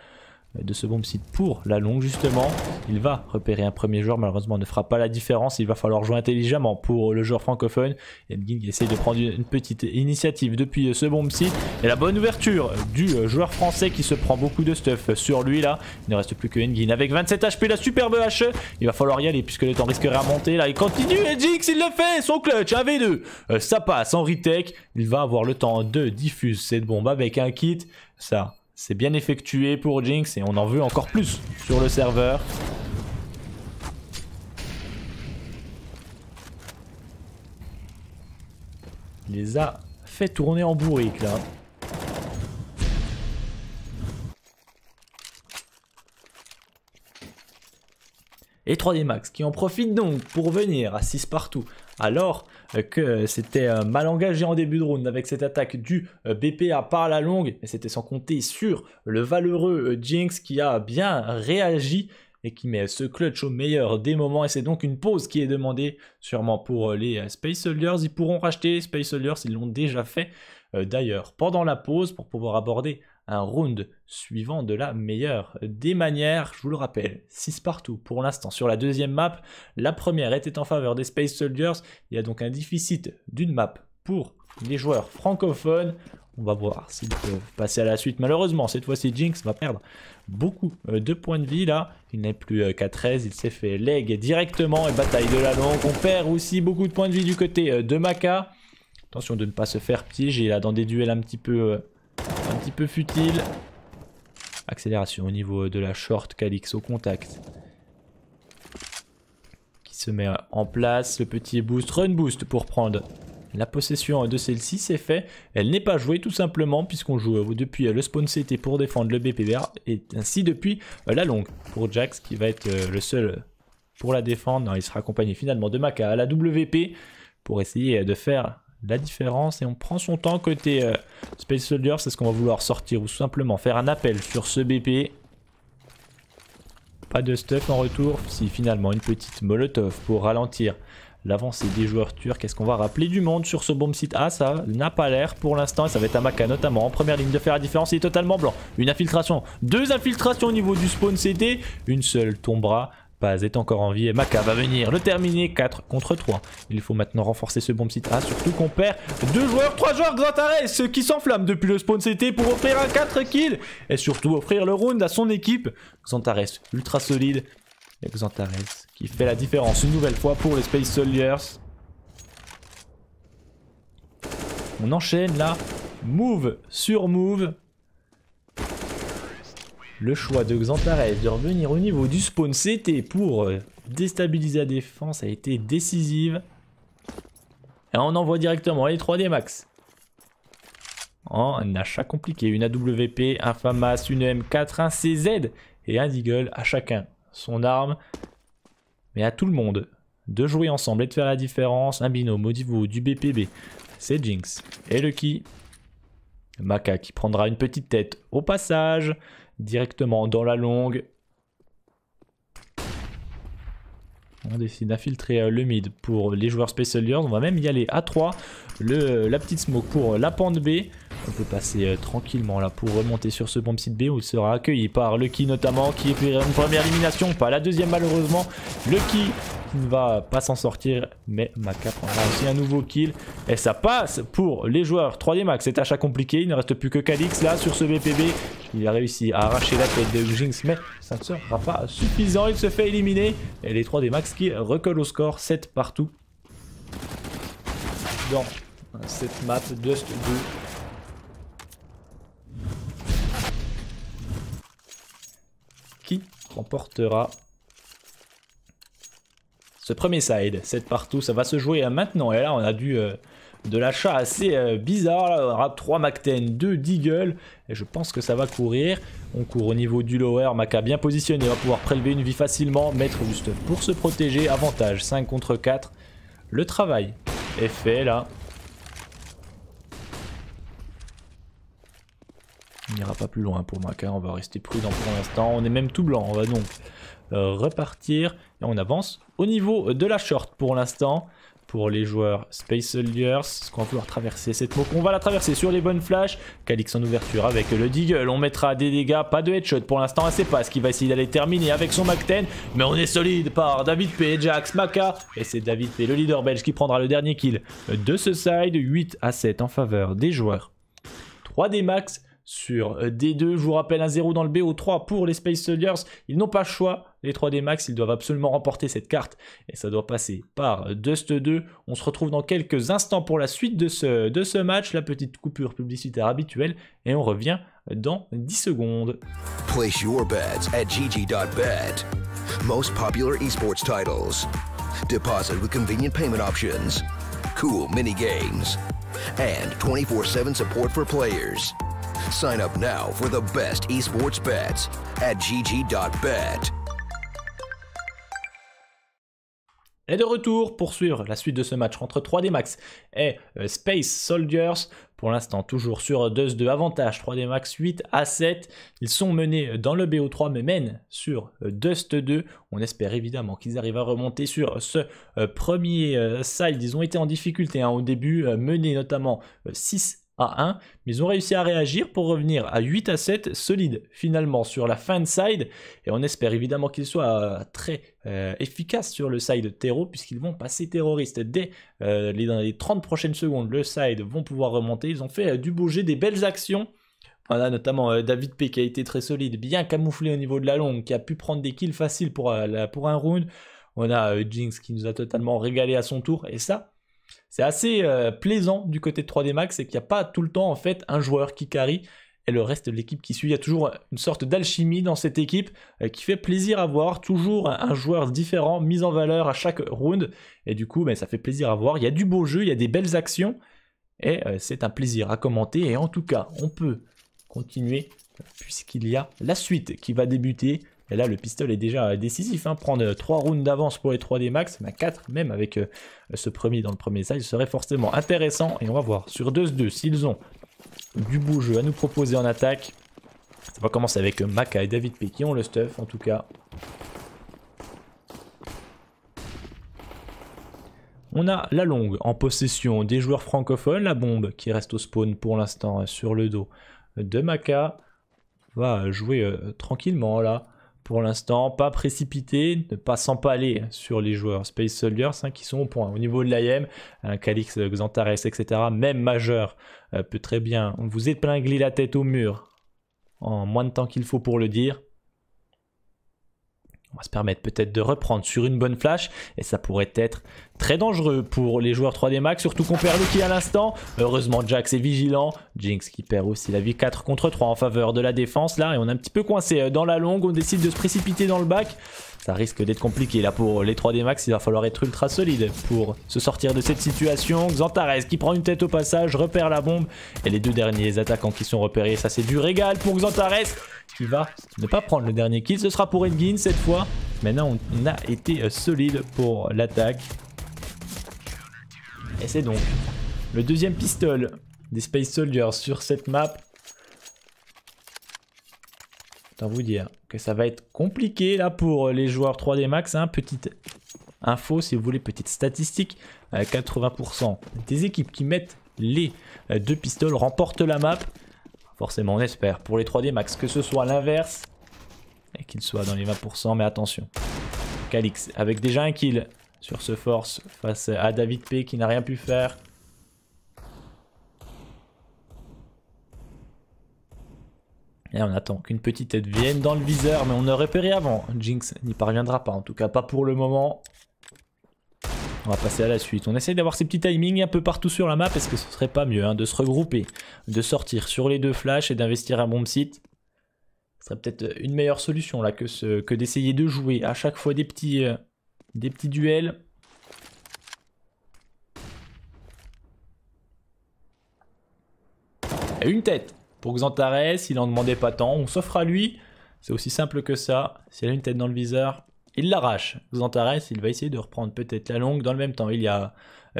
de ce bomb site pour la longue justement. Il va repérer un premier joueur, malheureusement ne fera pas la différence. Il va falloir jouer intelligemment pour le joueur francophone. Engin essaye de prendre une petite initiative depuis ce bomb site. Et la bonne ouverture du joueur français qui se prend beaucoup de stuff sur lui là. Il ne reste plus que Engin avec 27 HP, la superbe HE. Il va falloir y aller puisque le temps risquerait à monter là. Il continue et Jinx il le fait, son clutch, 1v2. Ça passe en retake. Il va avoir le temps de diffuser cette bombe avec un kit. Ça c'est bien effectué pour Jinx et on en veut encore plus sur le serveur. Il les a fait tourner en bourrique là. Et 3D Max qui en profite donc pour venir à 6 partout. Alors que c'était mal engagé en début de round avec cette attaque du BPA par la longue. Et c'était sans compter sur le valeureux Jinx qui a bien réagi et qui met ce clutch au meilleur des moments. Et c'est donc une pause qui est demandée sûrement pour les Space Soldiers. Ils pourront racheter Space Soldiers, ils l'ont déjà fait d'ailleurs pendant la pause pour pouvoir aborder un round suivant de la meilleure des manières. Je vous le rappelle, 6 partout pour l'instant sur la deuxième map. La première était en faveur des Space Soldiers. Il y a donc un déficit d'une map pour les joueurs francophones. On va voir s'ils peuvent passer à la suite. Malheureusement, cette fois-ci, Jinx va perdre beaucoup de points de vie là. Il n'est plus qu'à 13. Il s'est fait leg directement et bataille de la longue. On perd aussi beaucoup de points de vie du côté de Maka. Attention de ne pas se faire piéger là dans des duels un petit peu futile. Accélération au niveau de la short, Calix au contact. Qui se met en place. Le petit boost, run boost pour prendre la possession de celle-ci. C'est fait. Elle n'est pas jouée tout simplement puisqu'on joue depuis le spawn CT pour défendre le BPBR. Et ainsi depuis la longue pour Jax qui va être le seul pour la défendre. Non, il sera accompagné finalement de Maka à la WP pour essayer de faire la différence. Et on prend son temps côté Space Soldier. C'est ce qu'on va vouloir sortir ou simplement faire un appel sur ce BP. Pas de stuff en retour. Si finalement une petite molotov pour ralentir l'avancée des joueurs turcs. Est-ce qu'on va rappeler du monde sur ce bomb site? Ah, ça n'a pas l'air pour l'instant. Et ça va être à Maka notamment en première ligne de faire la différence. Il est totalement blanc. Une infiltration. 2 infiltrations au niveau du spawn CT. Une seule tombera. Paz est encore en vie et Maka va venir le terminer 4 contre 3. Il faut maintenant renforcer ce bomb site A, surtout qu'on perd 2 joueurs, 3 joueurs Xantares qui s'enflamme depuis le spawn CT pour offrir un 4 kills et surtout offrir le round à son équipe. Xantares ultra solide et Xantares qui fait la différence une nouvelle fois pour les Space Soldiers. On enchaîne là, move sur move. Le choix de Xantares de revenir au niveau du spawn CT pour déstabiliser la défense a été décisive. Et on envoie directement les 3D Max. En achat compliqué, une AWP, un FAMAS, une M4, un CZ et un Deagle à chacun son arme. Mais à tout le monde de jouer ensemble et de faire la différence. Un binôme au niveau du BPB, c'est Jinx et Lucky. Maka qui prendra une petite tête au passage. Directement dans la longue. On décide d'infiltrer le mid pour les joueurs Space Soldiers. On va même y aller à 3. La petite smoke pour la pente B. On peut passer tranquillement là pour remonter sur ce bomb site B où il sera accueilli par Lucky notamment qui est pour une première élimination, pas la deuxième malheureusement. Lucky qui ne va pas s'en sortir mais Maka prendra aussi un nouveau kill et ça passe pour les joueurs 3D Max. C'est achat compliqué, il ne reste plus que Calix là sur ce BPB. Il a réussi à arracher la tête de Jinx mais ça ne sera pas suffisant, il se fait éliminer et les 3D Max qui recollent au score 7 partout dans cette map Dust 2. Qui remportera ce premier side, 7 partout, ça va se jouer maintenant. Et là, on a de l'achat assez bizarre. Là, on aura 3 Mac-10, 2 Deagle. Et je pense que ça va courir. On court au niveau du lower. Maka bien positionné, va pouvoir prélever une vie facilement. Mettre juste pour se protéger. Avantage 5 contre 4. Le travail est fait là. On n'ira pas plus loin pour Maka, on va rester prudent pour l'instant. On est même tout blanc, on va donc repartir. Et on avance au niveau de la short pour l'instant. Pour les joueurs Space Soldiers, est-ce qu'on va vouloir traverser cette smoke? On va la traverser sur les bonnes flashs. Calix en ouverture avec le Deagle. On mettra des dégâts, pas de headshot pour l'instant. C'est pas ce qu'il va essayer d'aller terminer avec son Mac-10. Mais on est solide par David P, Jax, Maka. Et c'est David P, le leader belge, qui prendra le dernier kill de ce side. 8-7 en faveur des joueurs 3D Max. Sur D2, je vous rappelle un 0 dans le BO3 pour les Space Soldiers. Ils n'ont pas le choix, les 3D Max, ils doivent absolument remporter cette carte. Et ça doit passer par Dust 2. On se retrouve dans quelques instants pour la suite de ce match. La petite coupure publicitaire habituelle. Et on revient dans 10 secondes. Place your bets at gg.bet. Most popular esports titles. Deposit with convenient payment options. Cool mini games. And 24/7 support for players. Sign up now for the best esports bets at gg.bet. Et de retour pour suivre la suite de ce match entre 3D Max et Space Soldiers. Pour l'instant, toujours sur Dust 2, avantage 3D Max 8-7. Ils sont menés dans le BO3 mais mènent sur Dust 2. On espère évidemment qu'ils arrivent à remonter sur ce premier side. Ils ont été en difficulté au début, menés notamment 6-1, mais ils ont réussi à réagir pour revenir à 8-7, solide finalement sur la fin de side, et on espère évidemment qu'ils soient très efficaces sur le side terreau, puisqu'ils vont passer terroristes dès dans les 30 prochaines secondes. Le side vont pouvoir remonter, ils ont fait du beau jeu, des belles actions. Voilà, notamment David P qui a été très solide, bien camouflé au niveau de la longue, qui a pu prendre des kills faciles pour un round. On a Jinx qui nous a totalement régalé à son tour, et ça, c'est assez plaisant du côté de 3D Max, c'est qu'il n'y a pas tout le temps en fait un joueur qui carry et le reste de l'équipe qui suit. Il y a toujours une sorte d'alchimie dans cette équipe qui fait plaisir à voir, toujours un joueur différent mis en valeur à chaque round, et du coup ça fait plaisir à voir. Il y a du beau jeu, il y a des belles actions et c'est un plaisir à commenter. Et en tout cas on peut continuer puisqu'il y a la suite qui va débuter. Et là, le pistolet est déjà décisif. Prendre 3 rounds d'avance pour les 3D Max, 4 même avec ce premier dans le premier side, serait forcément intéressant. Et on va voir sur 2-2 s'ils ont du beau jeu à nous proposer en attaque. Ça va commencer avec Maka et David P qui ont le stuff en tout cas. On a la longue en possession des joueurs francophones. La bombe qui reste au spawn pour l'instant sur le dos de Maka. Va jouer tranquillement là. Pour l'instant, pas précipité, ne pas s'empaler sur les joueurs Space Soldiers qui sont au point. Au niveau de l'IM, Calix, Xantares, etc., même majeur, peut très bien vous épingler la tête au mur en moins de temps qu'il faut pour le dire. On va se permettre peut-être de reprendre sur une bonne flash et ça pourrait être très dangereux pour les joueurs 3D Max, surtout qu'on perd Lucky à l'instant. Heureusement Jax est vigilant, Jinx qui perd aussi la vie 4 contre 3 en faveur de la défense là, et on est un petit peu coincé dans la longue. On décide de se précipiter dans le bac. Ça risque d'être compliqué là pour les 3D Max, il va falloir être ultra solide pour se sortir de cette situation. Xantares qui prend une tête au passage, repère la bombe, et les deux derniers attaquants qui sont repérés, ça c'est du régal pour Xantares qui va ne pas prendre le dernier kill. Ce sera pour Edgin cette fois. Maintenant on a été solide pour l'attaque. Et c'est donc le deuxième pistol des Space Soldiers sur cette map. Autant vous dire que ça va être compliqué là pour les joueurs 3D Max. Un info si vous voulez, petite statistique, 80% des équipes qui mettent les 2 pistoles remportent la map. Forcément on espère pour les 3D max que ce soit l'inverse et qu'il soit dans les 20%, mais attention. Calix avec déjà un kill sur ce force face à David P qui n'a rien pu faire. Et on attend qu'une petite tête vienne dans le viseur, mais on aurait repéré avant. Jinx n'y parviendra pas, en tout cas pas pour le moment. On va passer à la suite. On essaye d'avoir ces petits timings un peu partout sur la map. Est-ce que ce serait pas mieux de se regrouper, de sortir sur les 2 flashs et d'investir un bomb site? Ce serait peut-être une meilleure solution là que d'essayer de jouer à chaque fois des petits duels. Et une tête pour Xantares, il en demandait pas tant, on s'offre à lui, c'est aussi simple que ça. S'il a une tête dans le viseur, il l'arrache. Xantares, il va essayer de reprendre peut-être la longue. Dans le même temps, il y a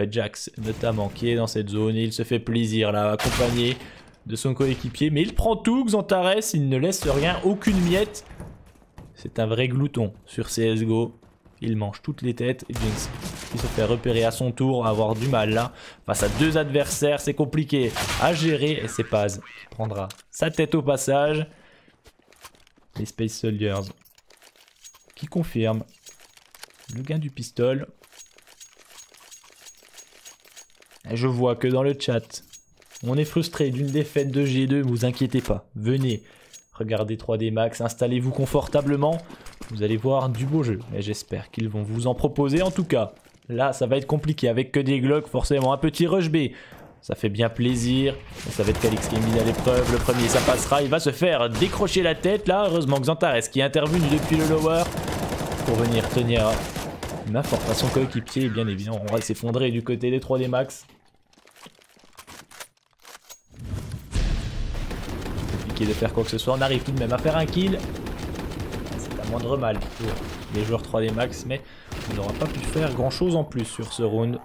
Jax notamment qui est dans cette zone et il se fait plaisir là, accompagné de son coéquipier. Mais il prend tout, Xantares, il ne laisse rien, aucune miette. C'est un vrai glouton sur CSGO. Il mange toutes les têtes. Jinx qui se fait repérer à son tour, avoir du mal là. Face à 2 adversaires, c'est compliqué à gérer. Et c'est Paz qui prendra sa tête au passage. Les Space Soldiers qui confirment le gain du pistol. Et je vois que dans le chat, on est frustré d'une défaite de G2. Vous inquiétez pas, venez regarder 3D Max, installez-vous confortablement. Vous allez voir du beau jeu. Et j'espère qu'ils vont vous en proposer. En tout cas, là, ça va être compliqué avec que des Glock. Forcément, un petit rush B. Ça fait bien plaisir. Et ça va être Calix qui est mis à l'épreuve. Le premier, ça passera. Il va se faire décrocher la tête. Là, heureusement, Xantares qui est intervenu depuis le lower pour venir tenir main forte à son coéquipier. Et bien évidemment, on va s'effondrer du côté des 3D Max. Compliqué de faire quoi que ce soit. On arrive tout de même à faire un kill. Moindre mal pour les joueurs 3D Max, mais on n'aura pas pu faire grand chose en plus sur ce round.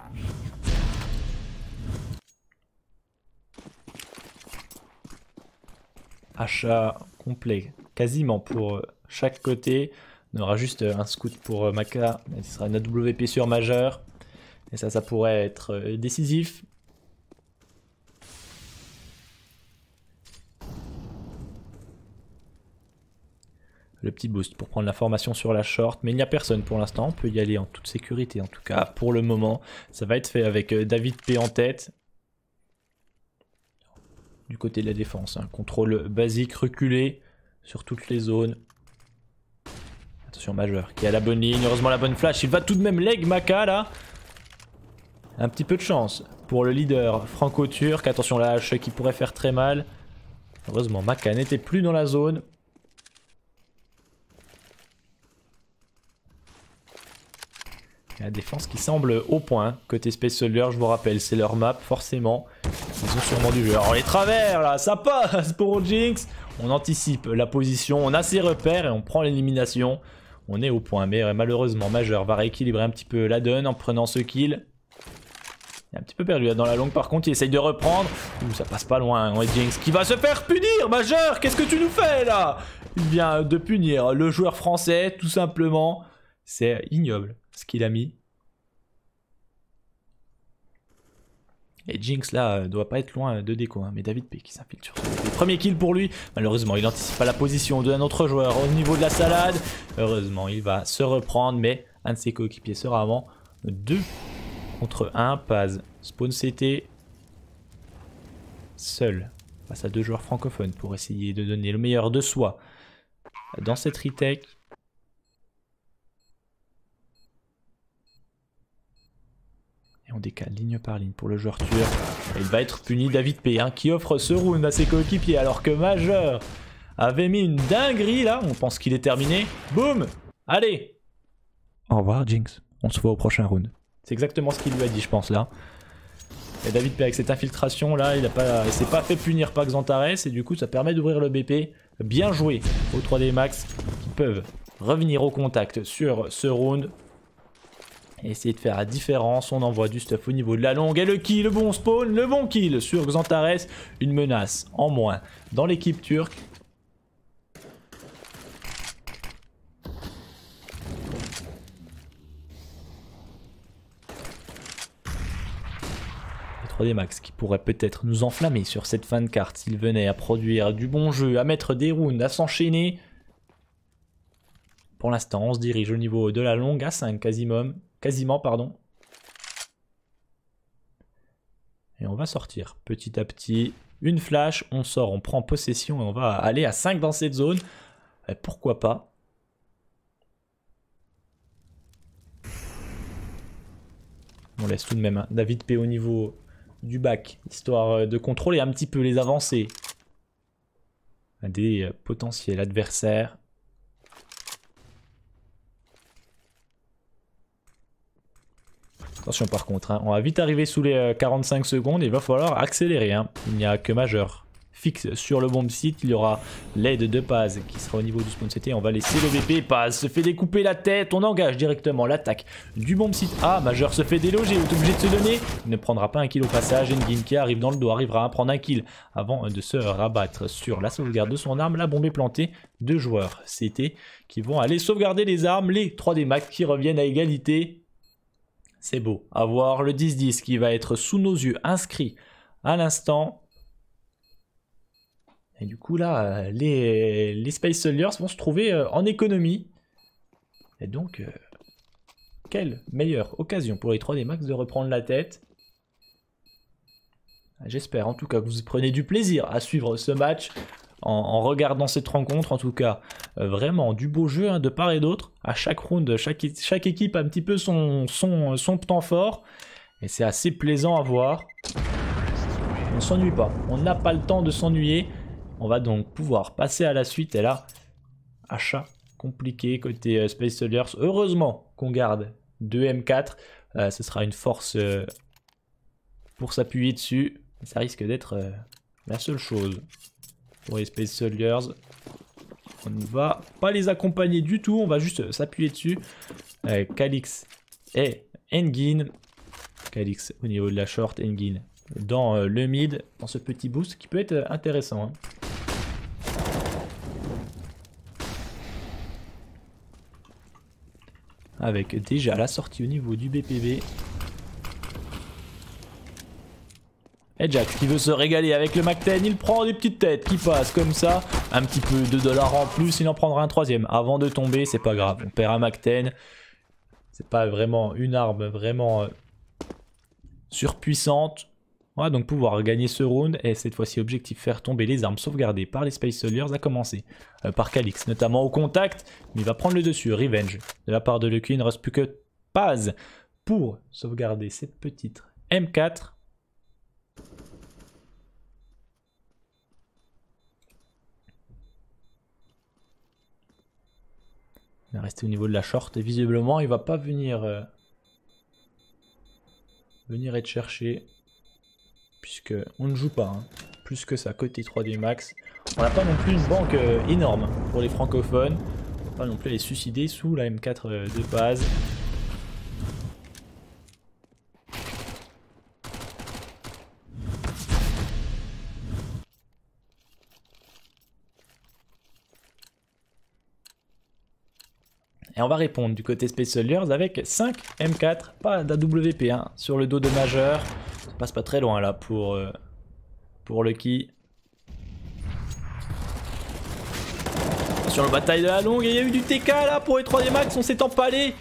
Achat complet quasiment pour chaque côté. On aura juste un scout pour Maka, mais ce sera une AWP sur majeur. Et ça pourrait être décisif. Le petit boost pour prendre la formation sur la short, mais il n'y a personne pour l'instant, on peut y aller en toute sécurité en tout cas pour le moment. Ça va être fait avec David P en tête. Du côté de la défense, contrôle basique reculé sur toutes les zones. Attention majeur qui a la bonne ligne, heureusement la bonne flash, il va tout de même leg Maka là. Un petit peu de chance pour le leader franco-turc, attention la hache qui pourrait faire très mal. Heureusement Maka n'était plus dans la zone. La défense qui semble au point. Côté Space Soldier, je vous rappelle, c'est leur map, forcément. Ils ont sûrement du jeu. Alors les travers, là, ça passe pour Jinx. On anticipe la position, on a ses repères et on prend l'élimination. On est au point, mais malheureusement, Majeur va rééquilibrer un petit peu la donne en prenant ce kill. Il est un petit peu perdu là dans la longue, par contre, il essaye de reprendre. Ouh, ça passe pas loin. On est Jinx qui va se faire punir. Majeur, qu'est-ce que tu nous fais là? Il vient de punir le joueur français, tout simplement. C'est ignoble ce qu'il a mis. Et Jinx là doit pas être loin de déco, mais David P qui s'infiltre sur le premier kill pour lui. Malheureusement il n'anticipe pas la position d'un autre joueur au niveau de la salade. Heureusement il va se reprendre, mais un de ses coéquipiers sera avant. 2 contre 1, Paz spawn CT seul face à 2 joueurs francophones pour essayer de donner le meilleur de soi dans cette retake. On décale ligne par ligne pour le joueur tueur. Il va être puni, David P qui offre ce round à ses coéquipiers alors que Majeur avait mis une dinguerie là. On pense qu'il est terminé. Boum. Allez. Au revoir Jinx. On se voit au prochain round. C'est exactement ce qu'il lui a dit je pense là. Et David P avec cette infiltration là, il s'est pas fait punir par Xantares et du coup ça permet d'ouvrir le BP. Bien joué aux 3D Max qui peuvent revenir au contact sur ce round. Et essayer de faire la différence, on envoie du stuff au niveau de la longue et le kill, le bon spawn, le bon kill sur Xantares, une menace en moins dans l'équipe turque. 3D Max qui pourrait peut-être nous enflammer sur cette fin de carte s'il venait à produire du bon jeu, à mettre des rounds, à s'enchaîner. Pour l'instant, on se dirige au niveau de la longue à 5 quasiment, pardon. Et on va sortir petit à petit. Une flash, on sort, on prend possession et on va aller à 5 dans cette zone. Et pourquoi pas? On laisse tout de même David P au niveau du bac, histoire de contrôler un petit peu les avancées des potentiels adversaires. Attention par contre, on va vite arriver sous les 45 secondes et il va falloir accélérer. Il n'y a que majeur fixe sur le bomb site. Il y aura l'aide de Paz qui sera au niveau du spawn CT. On va laisser le BP. Paz se fait découper la tête. On engage directement l'attaque du bomb site A. Majeur se fait déloger. Il est obligé de se donner. Il ne prendra pas un kill au passage. Engin qui arrive dans le dos arrivera à prendre un kill avant de se rabattre sur la sauvegarde de son arme. La bombe est plantée. 2 joueurs CT qui vont aller sauvegarder les armes. Les 3D Max qui reviennent à égalité. C'est beau. À voir le 10-10 qui va être sous nos yeux inscrit à l'instant. Et du coup là, les Space Soldiers vont se trouver en économie. Et donc, quelle meilleure occasion pour les 3D Max de reprendre la tête. J'espère en tout cas que vous prenez du plaisir à suivre ce match. En regardant cette rencontre, en tout cas, vraiment du beau jeu de part et d'autre. À chaque round, chaque équipe a un petit peu son temps fort. Et c'est assez plaisant à voir. On ne s'ennuie pas, on n'a pas le temps de s'ennuyer. On va donc pouvoir passer à la suite. Et là, achat compliqué côté Space Soldiers. Heureusement qu'on garde 2 M4. Ce sera une force pour s'appuyer dessus. Ça risque d'être la seule chose. Pour les Space Soldiers, on ne va pas les accompagner du tout, on va juste s'appuyer dessus. Calix et Engin. Calix au niveau de la short, Engin dans le mid, dans ce petit boost qui peut être intéressant. Avec déjà la sortie au niveau du BPB. Et Jack qui veut se régaler avec le Mac-10, il prend des petites têtes qui passent comme ça. Un petit peu de dollars en plus, il en prendra un troisième. Avant de tomber, c'est pas grave, on perd un Mac-10. C'est pas vraiment une arme vraiment surpuissante. On va donc pouvoir gagner ce round. Et cette fois-ci, objectif faire tomber les armes sauvegardées par les Space Soldiers, à commencer par Calix, notamment au contact. Mais il va prendre le dessus, Revenge. De la part de Lucky, il ne reste plus que Paz pour sauvegarder cette petite M4. Il va rester au niveau de la short et visiblement il va pas venir être cherché puisque on ne joue pas plus que ça côté 3D Max. On n'a pas non plus une banque énorme pour les francophones. On va pas non plus les suicider sous la M4 de base. Et on va répondre du côté Space Soldiers avec 5 M4, pas d'AWP sur le dos de majeur. Ça passe pas très loin là pour Lucky. Sur la bataille de la longue, et il y a eu du TK là pour les 3D Max, on s'est empalé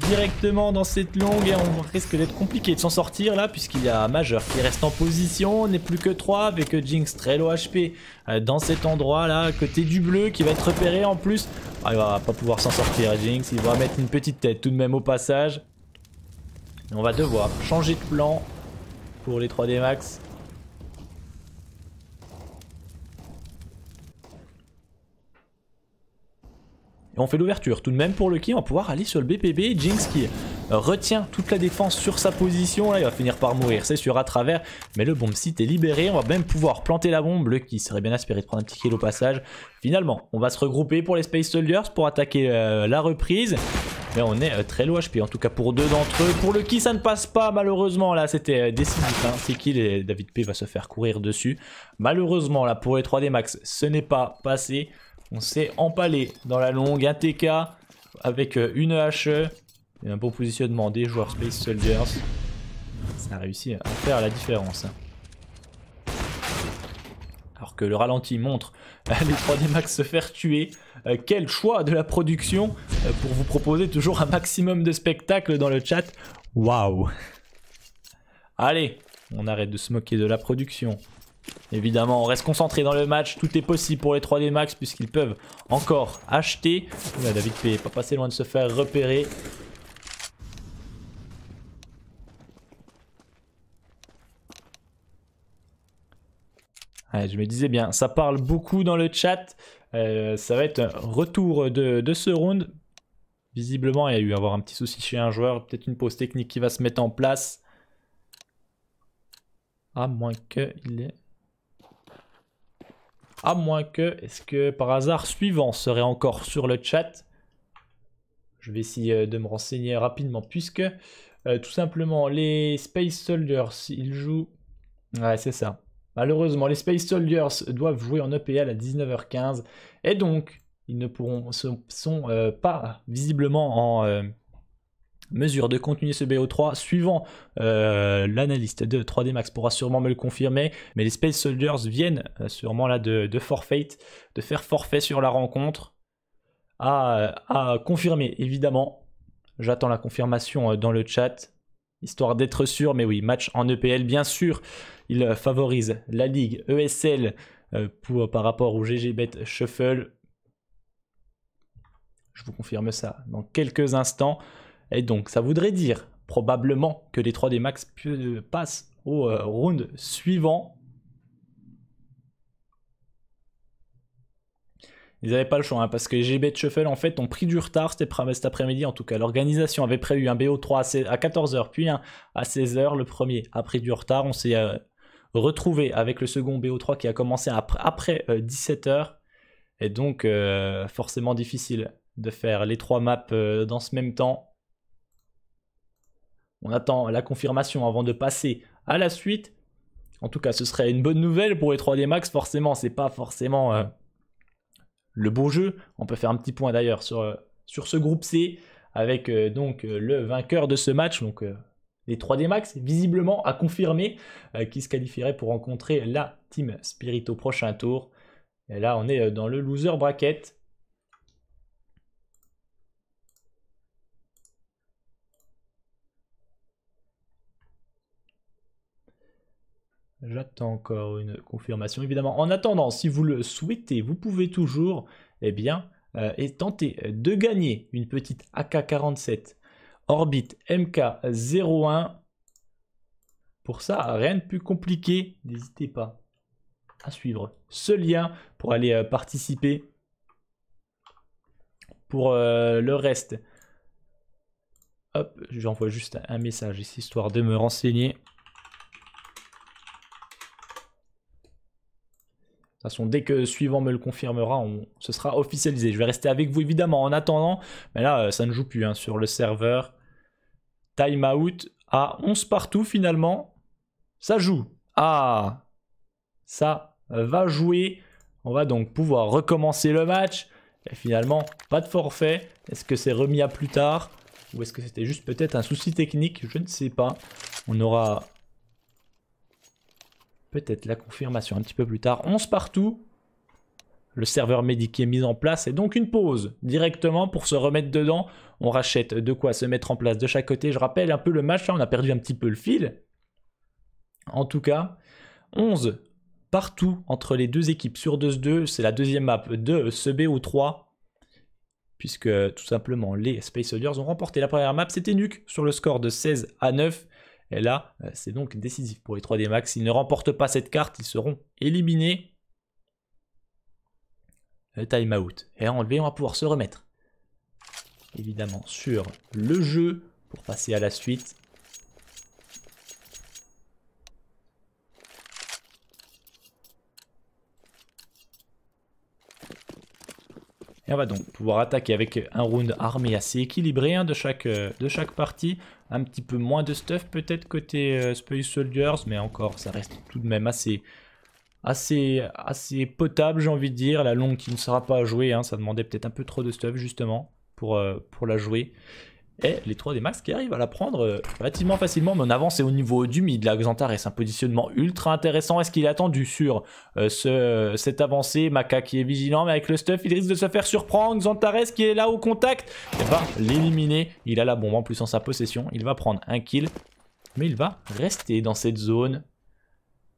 directement dans cette longue et on risque d'être compliqué de s'en sortir là puisqu'il y a majeur qui reste en position, on n'est plus que 3 avec Jinx très low HP dans cet endroit là, côté du bleu qui va être repéré en plus. Ah, il va pas pouvoir s'en sortir Jinx, il va mettre une petite tête tout de même au passage. Et on va devoir changer de plan pour les 3D Max. Et on fait l'ouverture tout de même pour Lucky, on va pouvoir aller sur le BPB. Jinx qui retient toute la défense sur sa position, là il va finir par mourir, c'est sûr à travers, mais le bomb site est libéré, on va même pouvoir planter la bombe. Lucky serait bien aspiré de prendre un petit kill au passage. Finalement, on va se regrouper pour les Space Soldiers pour attaquer la reprise, mais on est très low HP, en tout cas pour 2 d'entre eux. Pour Lucky ça ne passe pas malheureusement, là c'était décisif, c'est kill et David P va se faire courir dessus. Malheureusement là pour les 3D Max, ce n'est pas passé. On s'est empalé dans la longue, un TK avec une HE et un bon positionnement des joueurs Space Soldiers. Ça a réussi à faire la différence. Alors que le ralenti montre les 3D Max se faire tuer. Quel choix de la production pour vous proposer toujours un maximum de spectacle dans le chat. Waouh. Allez, on arrête de se moquer de la production. Évidemment, on reste concentré dans le match. Tout est possible pour les 3D Max puisqu'ils peuvent encore acheter. Là, David P n'est pas passé loin de se faire repérer. Ouais, je me disais bien, ça parle beaucoup dans le chat. Ça va être un retour de ce round. Visiblement, il y a eu avoir un petit souci chez un joueur. Peut-être une pause technique qui va se mettre en place. À moins que il est... À moins que... Est-ce que par hasard, suivant serait encore sur le chat? Je vais essayer de me renseigner rapidement. Puisque, tout simplement, les Space Soldiers, ils jouent... Ouais, c'est ça. Malheureusement, les Space Soldiers doivent jouer en EPL à 19h15 et donc ils ne sont pas visiblement en mesure de continuer ce BO3. Suivant l'analyste de 3D Max pourra sûrement me le confirmer, mais les Space Soldiers viennent sûrement là de forfait, de faire forfait sur la rencontre à confirmer évidemment. J'attends la confirmation dans le chat. Histoire d'être sûr, mais oui, match en EPL, bien sûr, il favorise la Ligue ESL par rapport au GGBet Shuffle. Je vous confirme ça dans quelques instants. Et donc, ça voudrait dire probablement que les 3D Max passent au round suivant. Ils n'avaient pas le choix, hein, parce que les GBet Shuffle en fait ont pris du retard cet après-midi. En tout cas, l'organisation avait prévu un BO3 à 14h, puis un à 16h. Le premier a pris du retard. On s'est retrouvé avec le second BO3 qui a commencé après 17h. Et donc, forcément difficile de faire les 3 maps dans ce même temps. On attend la confirmation avant de passer à la suite. En tout cas, ce serait une bonne nouvelle pour les 3D Max. Forcément, c'est pas forcément... le beau jeu. On peut faire un petit point d'ailleurs sur ce groupe C avec donc le vainqueur de ce match, donc les 3D Max, visiblement à confirmer, qui se qualifierait pour rencontrer la Team Spirit au prochain tour. Et là, on est dans le loser bracket. J'attends encore une confirmation. Évidemment, en attendant, si vous le souhaitez, vous pouvez toujours tenter de gagner une petite AK-47 Orbit MK01. Pour ça, rien de plus compliqué. N'hésitez pas à suivre ce lien pour aller participer. Pour le reste, hop, j'envoie juste un message ici, histoire de me renseigner. De toute façon, dès que suivant me le confirmera, ce sera officialisé. Je vais rester avec vous évidemment en attendant. Mais là, ça ne joue plus hein, sur le serveur. Timeout à 11 partout finalement. Ça joue. Ah, ça va jouer. On va donc pouvoir recommencer le match. Et finalement, pas de forfait. Est-ce que c'est remis à plus tard? Ou est-ce que c'était juste peut-être un souci technique? Je ne sais pas. On aura... peut-être la confirmation un petit peu plus tard. 11 partout. Le serveur Medi qui est mis en place. Et donc une pause directement pour se remettre dedans. On rachète de quoi se mettre en place de chaque côté. Je rappelle un peu le match. Là, on a perdu un petit peu le fil. En tout cas, 11 partout entre les deux équipes sur 2-2. C'est la deuxième map de ce BO3. Puisque tout simplement les Space Soldiers ont remporté la première map. C'était Nuke sur le score de 16-9. Et là, c'est donc décisif pour les 3D Max. S'ils ne remportent pas cette carte, ils seront éliminés. Le timeout est enlevé, on va pouvoir se remettre évidemment sur le jeu pour passer à la suite. Et on va donc pouvoir attaquer avec un round armé assez équilibré hein, de chaque partie. Un petit peu moins de stuff peut-être côté Space Soldiers, mais encore ça reste tout de même assez potable j'ai envie de dire. La longue qui ne sera pas jouée, hein, ça demandait peut-être un peu trop de stuff justement pour la jouer. Et les 3D Max qui arrivent à la prendre relativement facilement, mais on avance et au niveau du mid, là Xantares, un positionnement ultra intéressant. Est-ce qu'il est attendu sur cette avancée? Maka qui est vigilant, mais avec le stuff, il risque de se faire surprendre. Xantares qui est là au contact, il va l'éliminer. Il a la bombe en plus en sa possession, il va prendre un kill, mais il va rester dans cette zone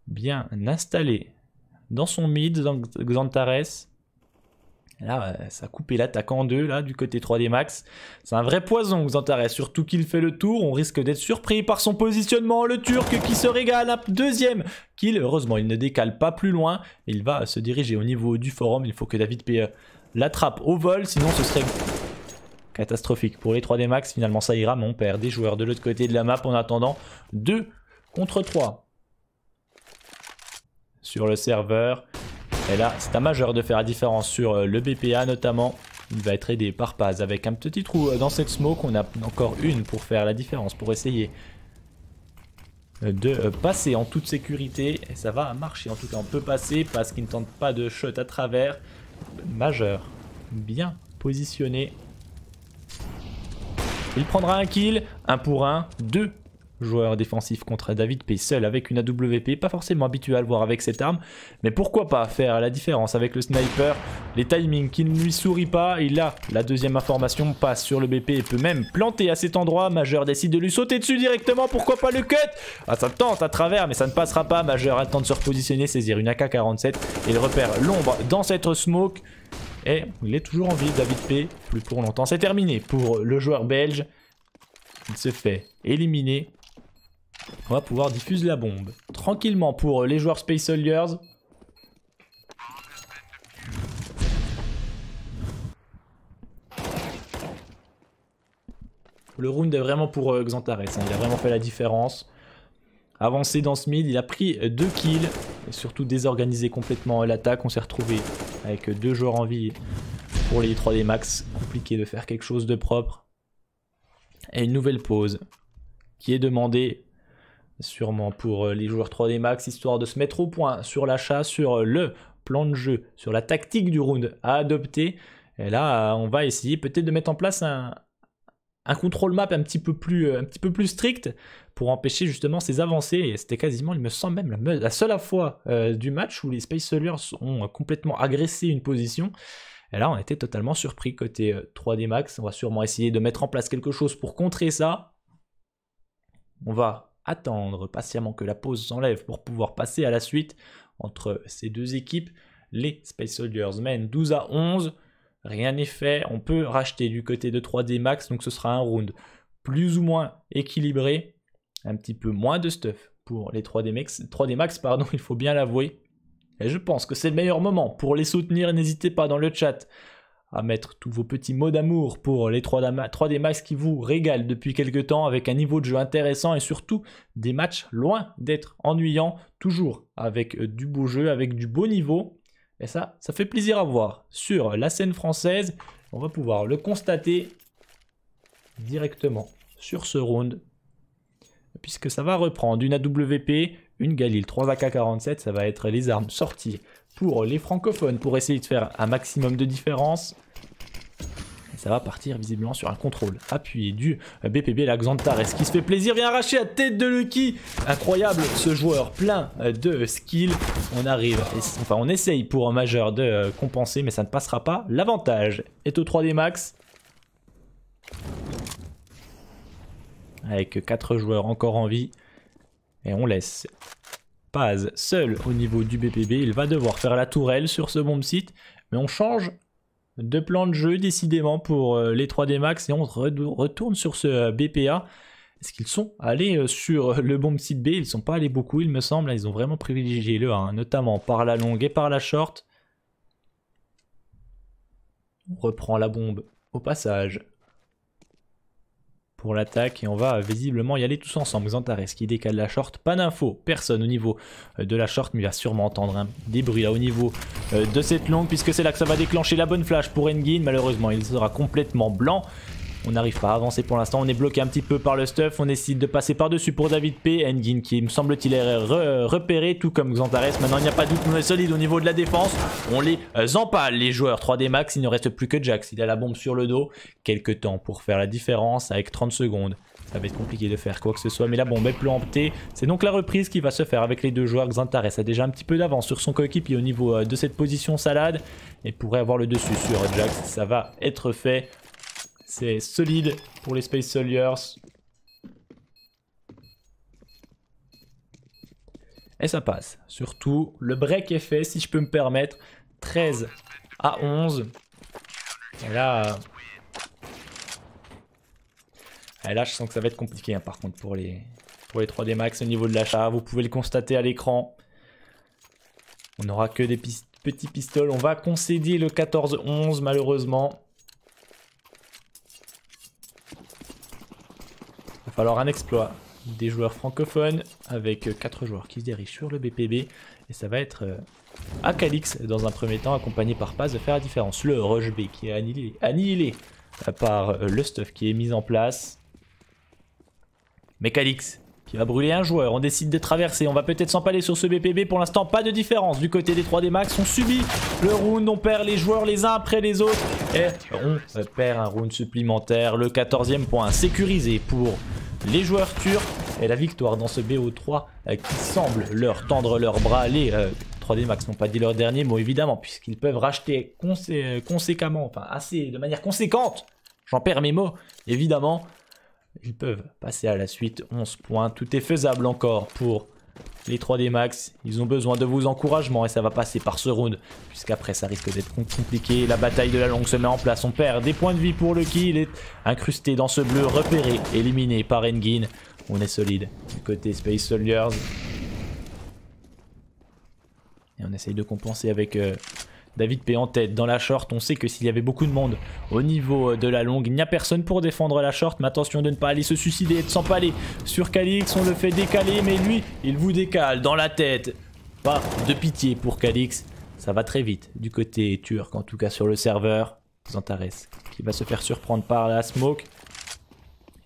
bien installé dans son mid, Xantares. Là, ça a coupé l'attaque en deux, là, du côté 3D Max. C'est un vrai poison, Xantares. Surtout qu'il fait le tour, on risque d'être surpris par son positionnement. Le Turc qui se régale, un deuxième kill. Heureusement, il ne décale pas plus loin. Il va se diriger au niveau du forum. Il faut que David P l'attrape au vol, sinon ce serait catastrophique pour les 3D Max. Finalement, ça ira, mais on perd des joueurs de l'autre côté de la map en attendant 2 contre 3 sur le serveur. Et là, c'est un majeur de faire la différence sur le BPA notamment. Il va être aidé par Paz avec un petit trou dans cette smoke. On a encore une pour faire la différence, pour essayer de passer en toute sécurité. Et ça va marcher, en tout cas on peut passer. Paz qui ne tente pas de shot à travers. Majeur, bien positionné. Il prendra un kill, 1 pour 1, 2 joueur défensif contre David P seul avec une AWP, pas forcément habitué à le voir avec cette arme, mais pourquoi pas faire la différence avec le sniper, les timings qui ne lui sourient pas. Il a la deuxième information, passe sur le BP et peut même planter à cet endroit. Majeur décide de lui sauter dessus directement, pourquoi pas le cut? Ah, ça tente à travers mais ça ne passera pas. Majeur a le temps de se repositionner, saisir une AK-47 et il repère l'ombre dans cette smoke et il est toujours en vie. David P, plus pour longtemps, c'est terminé pour le joueur belge. Il se fait éliminer. On va pouvoir diffuser la bombe tranquillement pour les joueurs Space Soldiers. Le round est vraiment pour Xantares, hein. Il a vraiment fait la différence. Avancé dans ce mid, il a pris 2 kills et surtout désorganisé complètement l'attaque. On s'est retrouvé avec 2 joueurs en vie pour les 3D Max. Compliqué de faire quelque chose de propre. Et une nouvelle pause qui est demandée. Sûrement pour les joueurs 3D Max, histoire de se mettre au point sur l'achat, sur le plan de jeu, sur la tactique du round à adopter. Et là, on va essayer peut-être de mettre en place un contrôle map un petit peu plus strict pour empêcher justement ces avancées. Et c'était quasiment, il me semble même, la seule fois du match où les Space Soldiers ont complètement agressé une position. Et là, on était totalement surpris côté 3D Max. On va sûrement essayer de mettre en place quelque chose pour contrer ça. On va attendre patiemment que la pause s'enlève pour pouvoir passer à la suite entre ces deux équipes. Les Space Soldiers mènent 12 à 11. Rien n'est fait. On peut racheter du côté de 3D Max. Donc ce sera un round plus ou moins équilibré. Un petit peu moins de stuff pour les 3D Max, pardon, il faut bien l'avouer. Et je pense que c'est le meilleur moment pour les soutenir. N'hésitez pas dans le chat à mettre tous vos petits mots d'amour pour les 3D Max qui vous régalent depuis quelques temps avec un niveau de jeu intéressant et surtout des matchs loin d'être ennuyants, toujours avec du beau jeu, avec du beau niveau. Et ça fait plaisir à voir sur la scène française. On va pouvoir le constater directement sur ce round puisque ça va reprendre une AWP, une Galil, 3 AK-47, ça va être les armes sorties pour les francophones pour essayer de faire un maximum de différence. Et ça va partir visiblement sur un contrôle appuyé du BPB, la Xantares qui se fait plaisir, vient arracher la tête de Lucky. Incroyable ce joueur plein de skill. On arrive, enfin on essaye pour un majeur de compenser mais ça ne passera pas. L'avantage est au 3D Max. Avec 4 joueurs encore en vie. Et on laisse Paz seul au niveau du BPB. Il va devoir faire la tourelle sur ce bomb site. Mais on change de plan de jeu décidément pour les 3D Max. Et on retourne sur ce BPA. Est-ce qu'ils sont allés sur le bomb site B? Ils ne sont pas allés beaucoup il me semble. Ils ont vraiment privilégié le A, notamment par la longue et par la short. On reprend la bombe au passage pour l'attaque et on va visiblement y aller tous ensemble. Xantares qui décale la short, pas d'infos, personne au niveau de la short, mais il va sûrement entendre des bruits là au niveau de cette longue puisque c'est là que ça va déclencher la bonne flash pour Engin. Malheureusement il sera complètement blanc On n'arrive pas à avancer pour l'instant. On est bloqué un petit peu par le stuff. On décide de passer par-dessus pour David P. Engin qui me semble-t-il est repéré, tout comme Xantares. Maintenant, il n'y a pas de doute, on est solide au niveau de la défense. On les empale, les joueurs 3D max. Il ne reste plus que Jax. Il a la bombe sur le dos. Quelques temps pour faire la différence avec 30 secondes. Ça va être compliqué de faire quoi que ce soit, mais la bombe est plantée. C'est donc la reprise qui va se faire avec les deux joueurs. Xantares a déjà un petit peu d'avance sur son coéquipier au niveau de cette position salade. Et pourrait avoir le dessus sur Jax. Ça va être fait. C'est solide pour les Space Soldiers. Et ça passe. Surtout, le break est fait, si je peux me permettre. 13 à 11. Et là... Et là, je sens que ça va être compliqué, hein, par contre, pour les 3D Max au niveau de l'achat. Vous pouvez le constater à l'écran. On n'aura que des petits pistoles. On va concéder le 14-11, malheureusement. Il va falloir un exploit des joueurs francophones avec 4 joueurs qui se dirigent sur le BPB. Et ça va être à Calix, dans un premier temps, accompagné par Paz, de faire la différence. Le Rush B qui est annihilé par le stuff qui est mis en place. Mais Calix qui va brûler un joueur, on décide de traverser, on va peut-être s'empaler sur ce BPB, pour l'instant pas de différence du côté des 3D Max, on subit le round, on perd les joueurs les uns après les autres et on perd un round supplémentaire, le 14e point sécurisé pour les joueurs turcs et la victoire dans ce BO3 qui semble leur tendre leurs bras. Les 3D Max n'ont pas dit leur dernier mot évidemment puisqu'ils peuvent racheter conséquemment, enfin assez de manière conséquente, j'en perds mes mots évidemment. Ils peuvent passer à la suite, 11 points, tout est faisable encore pour les 3D Max. Ils ont besoin de vos encouragements et ça va passer par ce round, puisqu'après ça risque d'être compliqué. La bataille de la longue se met en place, on perd des points de vie pour le kill, il est incrusté dans ce bleu, repéré, éliminé par Engin. On est solide du côté Space Soldiers. Et on essaye de compenser avec... David P en tête dans la short, on sait que s'il y avait beaucoup de monde au niveau de la longue, il n'y a personne pour défendre la short, mais attention de ne pas aller se suicider et de s'empaler sur Calix, on le fait décaler, mais lui, il vous décale dans la tête. Pas de pitié pour Calix, ça va très vite du côté turc, en tout cas sur le serveur. Xantares qui va se faire surprendre par la smoke.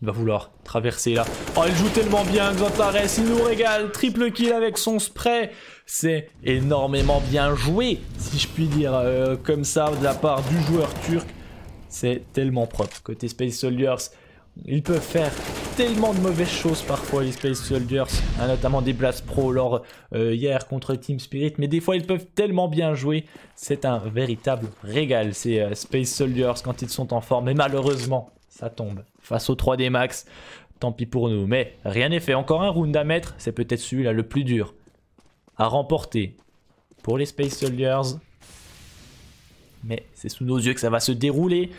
Il va vouloir traverser là. Oh, il joue tellement bien, Xantares, il nous régale. Triple kill avec son spray. C'est énormément bien joué, si je puis dire, comme ça, de la part du joueur turc. C'est tellement propre. Côté Space Soldiers, ils peuvent faire tellement de mauvaises choses parfois, les Space Soldiers, hein, notamment des Blast Pro lors hier contre Team Spirit. Mais des fois, ils peuvent tellement bien jouer. C'est un véritable régal, ces Space Soldiers, quand ils sont en forme. Et malheureusement, ça tombe face aux 3D Max. Tant pis pour nous. Mais rien n'est fait. Encore un round à mettre. C'est peut-être celui-là le plus dur à remporter pour les Space Soldiers. Mais c'est sous nos yeux que ça va se dérouler.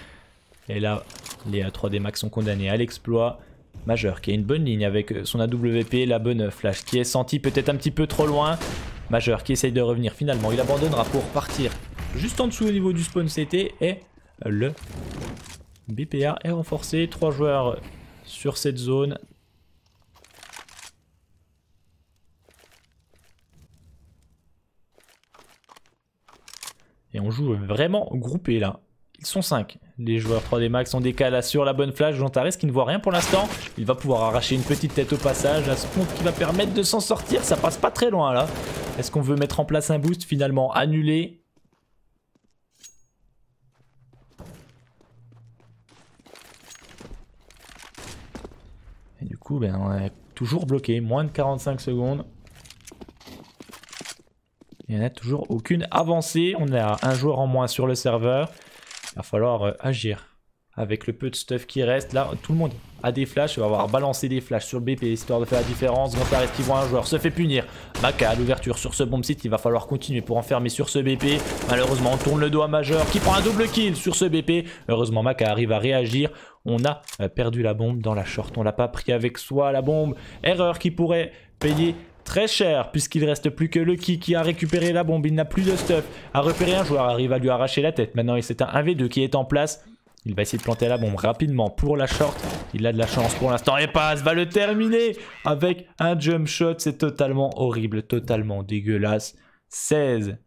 Et là, les 3D Max sont condamnés à l'exploit. Majeur qui a une bonne ligne avec son AWP. La bonne flash qui est sentie peut-être un petit peu trop loin. Majeur qui essaye de revenir finalement. Il abandonnera pour partir juste en dessous au niveau du spawn CT. Et le BPA est renforcé. 3 joueurs sur cette zone. Et on joue vraiment groupé là. Ils sont 5. Les joueurs 3D Max ont décalé sur la bonne flash. Xantares qui ne voit rien pour l'instant. Il va pouvoir arracher une petite tête au passage. La spawn qui va permettre de s'en sortir. Ça passe pas très loin là. Est-ce qu'on veut mettre en place un boost? Finalement annulé. Et du coup, ben, on est toujours bloqué. Moins de 45 secondes. Il n'y en a toujours aucune avancée. On a un joueur en moins sur le serveur. Il va falloir agir avec le peu de stuff qui reste. Là, tout le monde a des flashs. Il va avoir balancé des flashs sur le BP histoire de faire la différence. Xantares qui voit un joueur se fait punir. Maka à l'ouverture sur ce bomb site. Il va falloir continuer pour enfermer sur ce BP. Malheureusement, on tourne le dos à Majeur qui prend un double kill sur ce BP. Heureusement, Maka arrive à réagir. On a perdu la bombe dans la short. On l'a pas pris avec soi, la bombe. Erreur qui pourrait payer très cher puisqu'il reste plus que Lucky qui a récupéré la bombe. Il n'a plus de stuff. A repéré un joueur, arrive à lui arracher la tête. Maintenant, c'est un 1v2 qui est en place. Il va essayer de planter la bombe rapidement pour la short. Il a de la chance pour l'instant et Paz va le terminer avec un jump shot. C'est totalement horrible, totalement dégueulasse. 16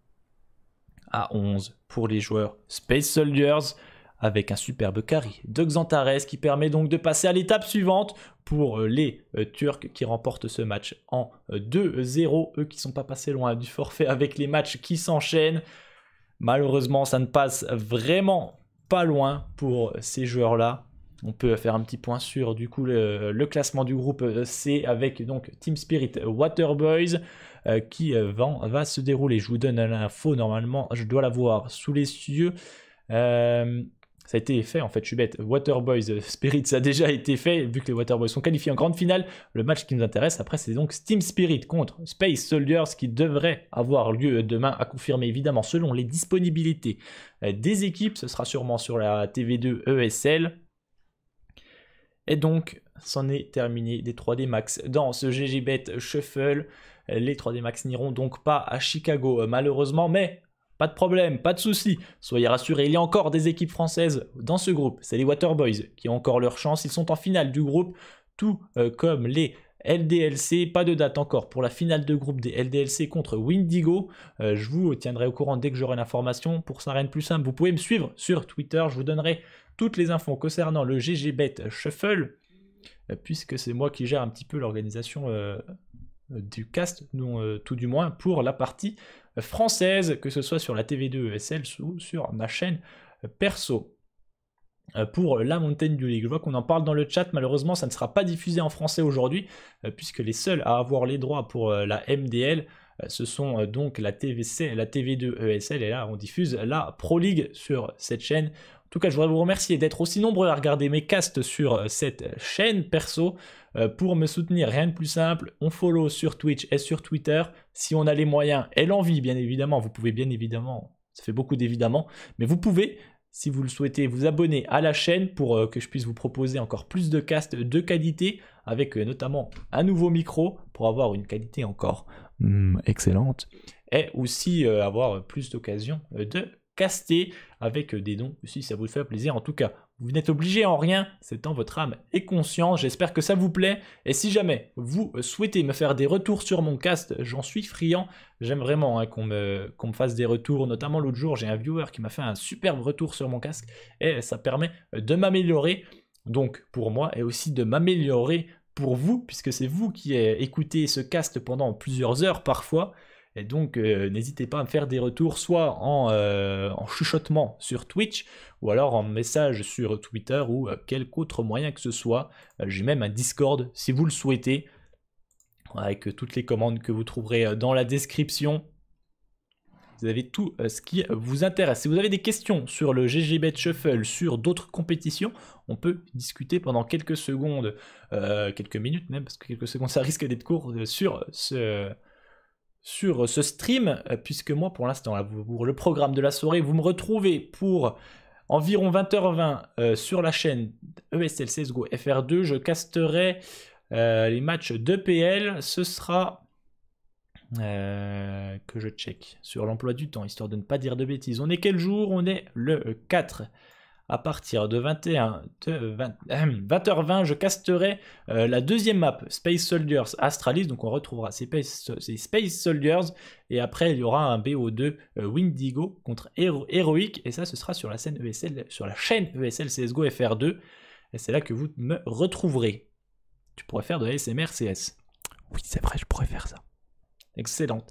à 11 pour les joueurs Space Soldiers. avec un superbe carry de Xantares qui permet donc de passer à l'étape suivante pour les Turcs qui remportent ce match en 2-0. Eux qui sont pas passés loin du forfait avec les matchs qui s'enchaînent. Malheureusement, ça ne passe vraiment pas loin pour ces joueurs-là. On peut faire un petit point sur du coup le classement du groupe C avec donc Team Spirit Waterboys qui va se dérouler. Je vous donne l'info, normalement je dois l'avoir sous les yeux. Ça a été fait en fait, je suis bête. Waterboys Spirit, ça a déjà été fait vu que les Waterboys sont qualifiés en grande finale. Le match qui nous intéresse après, c'est donc Team Spirit contre Space Soldiers qui devrait avoir lieu demain, à confirmer évidemment selon les disponibilités des équipes. Ce sera sûrement sur la TV2 ESL. Et donc, c'en est terminé des 3D Max dans ce GGBet Shuffle. Les 3D Max n'iront donc pas à Chicago malheureusement, mais pas de problème, pas de souci. Soyez rassurés, il y a encore des équipes françaises dans ce groupe. C'est les Waterboys qui ont encore leur chance. Ils sont en finale du groupe, tout comme les LDLC. Pas de date encore pour la finale de groupe des LDLC contre Windigo. Je vous tiendrai au courant dès que j'aurai l'information. Pour ça, rien de plus simple, vous pouvez me suivre sur Twitter. Je vous donnerai toutes les infos concernant le GGBet Shuffle, puisque c'est moi qui gère un petit peu l'organisation du cast, tout du moins pour la partie française, que ce soit sur la TV2 ESL ou sur ma chaîne perso. Pour la Mountain Dew League, je vois qu'on en parle dans le chat, malheureusement ça ne sera pas diffusé en français aujourd'hui, puisque les seuls à avoir les droits pour la MDL, ce sont donc la TVC, la TV2 ESL, et là on diffuse la Pro League sur cette chaîne. En tout cas, je voudrais vous remercier d'être aussi nombreux à regarder mes casts sur cette chaîne perso. Pour me soutenir, rien de plus simple, on follow sur Twitch et sur Twitter. Si on a les moyens et l'envie, bien évidemment, vous pouvez bien évidemment, ça fait beaucoup d'évidemment, mais vous pouvez, si vous le souhaitez, vous abonner à la chaîne pour que je puisse vous proposer encore plus de casts de qualité, avec notamment un nouveau micro pour avoir une qualité encore excellente, et aussi avoir plus d'occasions de caster avec des dons, si ça vous fait plaisir. En tout cas, vous n'êtes obligé en rien, c'est en votre âme et conscience. J'espère que ça vous plaît, et si jamais vous souhaitez me faire des retours sur mon cast, j'en suis friand. J'aime vraiment qu'on me fasse des retours, notamment l'autre jour, j'ai un viewer qui m'a fait un superbe retour sur mon casque, et ça permet de m'améliorer, donc pour moi, et aussi de m'améliorer pour vous, puisque c'est vous qui écoutez ce cast pendant plusieurs heures parfois. Et donc, n'hésitez pas à me faire des retours, soit en chuchotement sur Twitch, ou alors en message sur Twitter, ou quelque autre moyen que ce soit. J'ai même un Discord, si vous le souhaitez, avec toutes les commandes que vous trouverez dans la description. Vous avez tout ce qui vous intéresse. Si vous avez des questions sur le GGBet Shuffle, sur d'autres compétitions, on peut discuter pendant quelques secondes, quelques minutes même, parce que quelques secondes ça risque d'être court, sur ce stream, puisque moi pour l'instant, pour le programme de la soirée, vous me retrouvez pour environ 20h20 sur la chaîne ESL CSGO FR2. Je casterai les matchs d'EPL. Ce sera que je check sur l'emploi du temps, histoire de ne pas dire de bêtises. On est quel jour? On est le 4. À partir de 20h20, je casterai la deuxième map, Space Soldiers Astralis. Donc on retrouvera ces Space Soldiers. Et après, il y aura un BO2 Windigo contre Heroic. Et ça, ce sera sur la chaîne ESL, CSGO FR2. Et c'est là que vous me retrouverez. Tu pourrais faire de la SMR CS. Oui, c'est vrai, je pourrais faire ça. Excellent.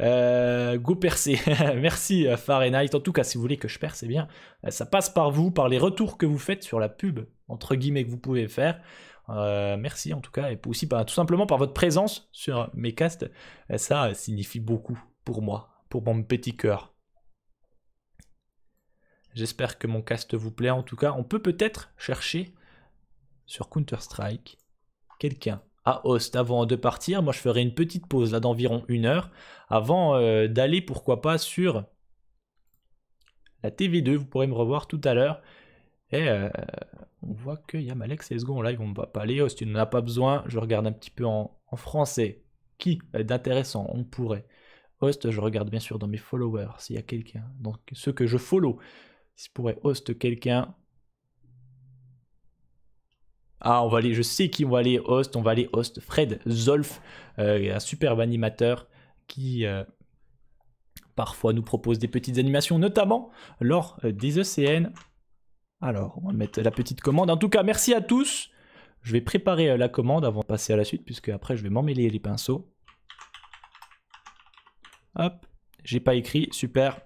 Go percer. Merci Fahrenheit. En tout cas, si vous voulez que je perce, eh bien, ça passe par vous, par les retours que vous faites sur la pub, entre guillemets, que vous pouvez faire. Merci en tout cas, et aussi tout simplement par votre présence sur mes casts. Ça signifie beaucoup pour moi, pour mon petit cœur. J'espère que mon cast vous plaît. En tout cas, on peut peut-être chercher sur Counter-Strike quelqu'un à host avant de partir. Moi je ferai une petite pause là d'environ 1 heure avant d'aller pourquoi pas sur la TV2. Vous pourrez me revoir tout à l'heure, et on voit qu'il y a Malek CSGO en live. On ne va pas aller host, il n'en a pas besoin. Je regarde un petit peu en français qui d'intéressant on pourrait host. Je regarde bien sûr dans mes followers s'il y a quelqu'un, donc ceux que je follow, s'il pourrait host quelqu'un. Ah, on va aller, je sais qui on va aller host. On va aller host Fred Zolf, un superbe animateur qui parfois nous propose des petites animations, notamment lors des ECN. Alors, on va mettre la petite commande. En tout cas, merci à tous. Je vais préparer la commande avant de passer à la suite, puisque après je vais m'emmêler les pinceaux. Hop, j'ai pas écrit, super.